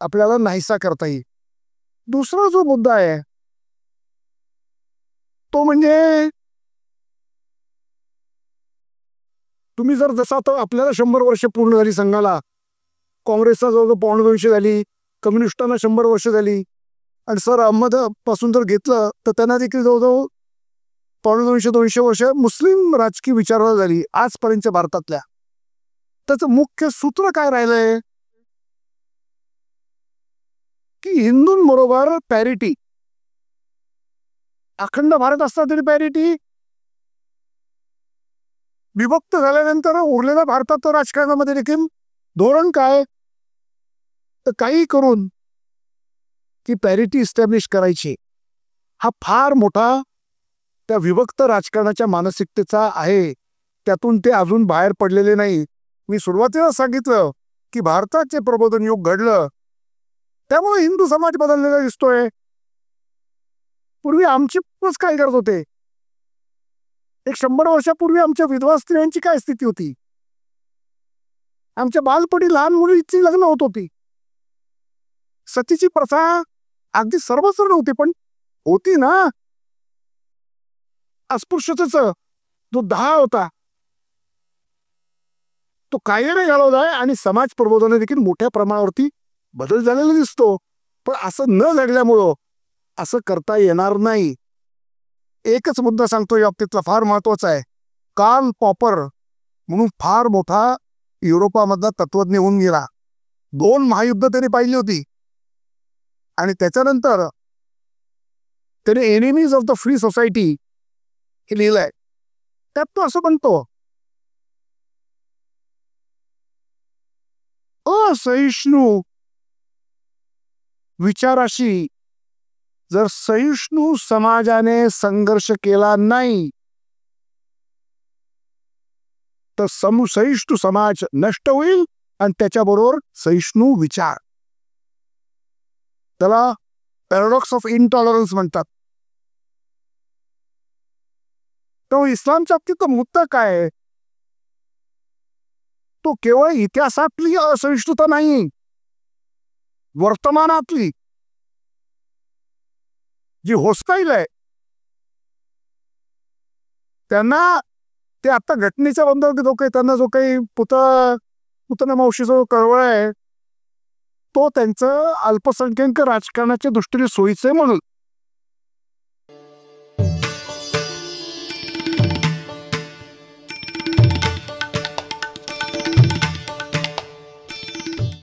आपल्याला नाहीसा करता येईल. दुसरा जो मुद्दा आहे तो म्हणजे तुम्ही जर जसं आता आपल्याला 100 वर्ष पूर्ण झाली संघाला, काँग्रेसचा जवळजवळ 250 झाली, कम्युनिस्टांना 100 वर्ष झाली, आणि सर अहमद पासून जर घेतलं तर त्यांना देखील जवळजवळ 250-200 वर्ष मुस्लिम राजकीय विचारधारा झाली आजपर्यंत भारतातल्या. त्याचं मुख्य सूत्र काय राहिलंय की हिंदूंबरोबर पॅरिटी, अखंड भारत असता तरी पॅरिटी, विभक्त झाल्यानंतर उरलेल्या भारतात राजकारणामध्ये देखील धोरण काय, तर काही करून की पॅरिटी इस्टॅब्लिश करायची. हा फार मोठा त्या विभक्त राजकारणाच्या मानसिकतेचा आहे, त्यातून ते अजून बाहेर पडलेले नाही. मी सुरुवातीला सांगितलं की भारताचे प्रबोधन युग घडलं, त्यामुळे हिंदू समाज बदललेला दिसतोय. पूर्वी आमचे काय करत होते, एक 100 वर्षापूर्वी आमच्या विधवा स्त्रियांची काय स्थिती होती, आमच्या बालपणी लहान मुलीची लग्न होत होती, सतीची प्रथा अगदी सर्वस्व नव्हती पण होती ना. अस्पृश्यतेचा जो 10 होता तो कायद्याने घालवलाय आणि समाज प्रबोधन देखील मोठ्या प्रमाणावरती बदल झालेला दिसतो. पण असं न घडल्यामुळं असं करता येणार नाही. एकच मुद्दा सांगतो या बाबतीतला फार महत्वाचा आहे. कार्ल पॉपर म्हणून फार मोठा युरोपामधला तत्वज्ञ होऊन गेला, 2 महायुद्ध त्याने पाहिली होती, आणि त्याच्यानंतर त्याने enemies of the free society हे लिहिलंय. त्यात तो असं म्हणतो, असहिष्णू विचाराशी जर सहिष्णू समाजाने संघर्ष केला नाही तर सहिष्णू समाज नष्ट होईल आणि त्याच्याबरोबर सहिष्णू विचार, त्याला पॅराडॉक्स ऑफ इनटॉलरन्स म्हणतात. तो इस्लामच्या बाबतीत मुद्दा काय आहे तो केवळ इतिहासातली असहिष्णुता नाही, वर्तमानातली जी होस्टाईल आहे त्यांना, ते आता घटनेच्या बंदर जो काही त्यांना जो काही पुतना मावशीचा जो कळवळ आहे तो त्यांचं अल्पसंख्याक राजकारणाच्या दृष्टीने सोयीचं आहे म्हणून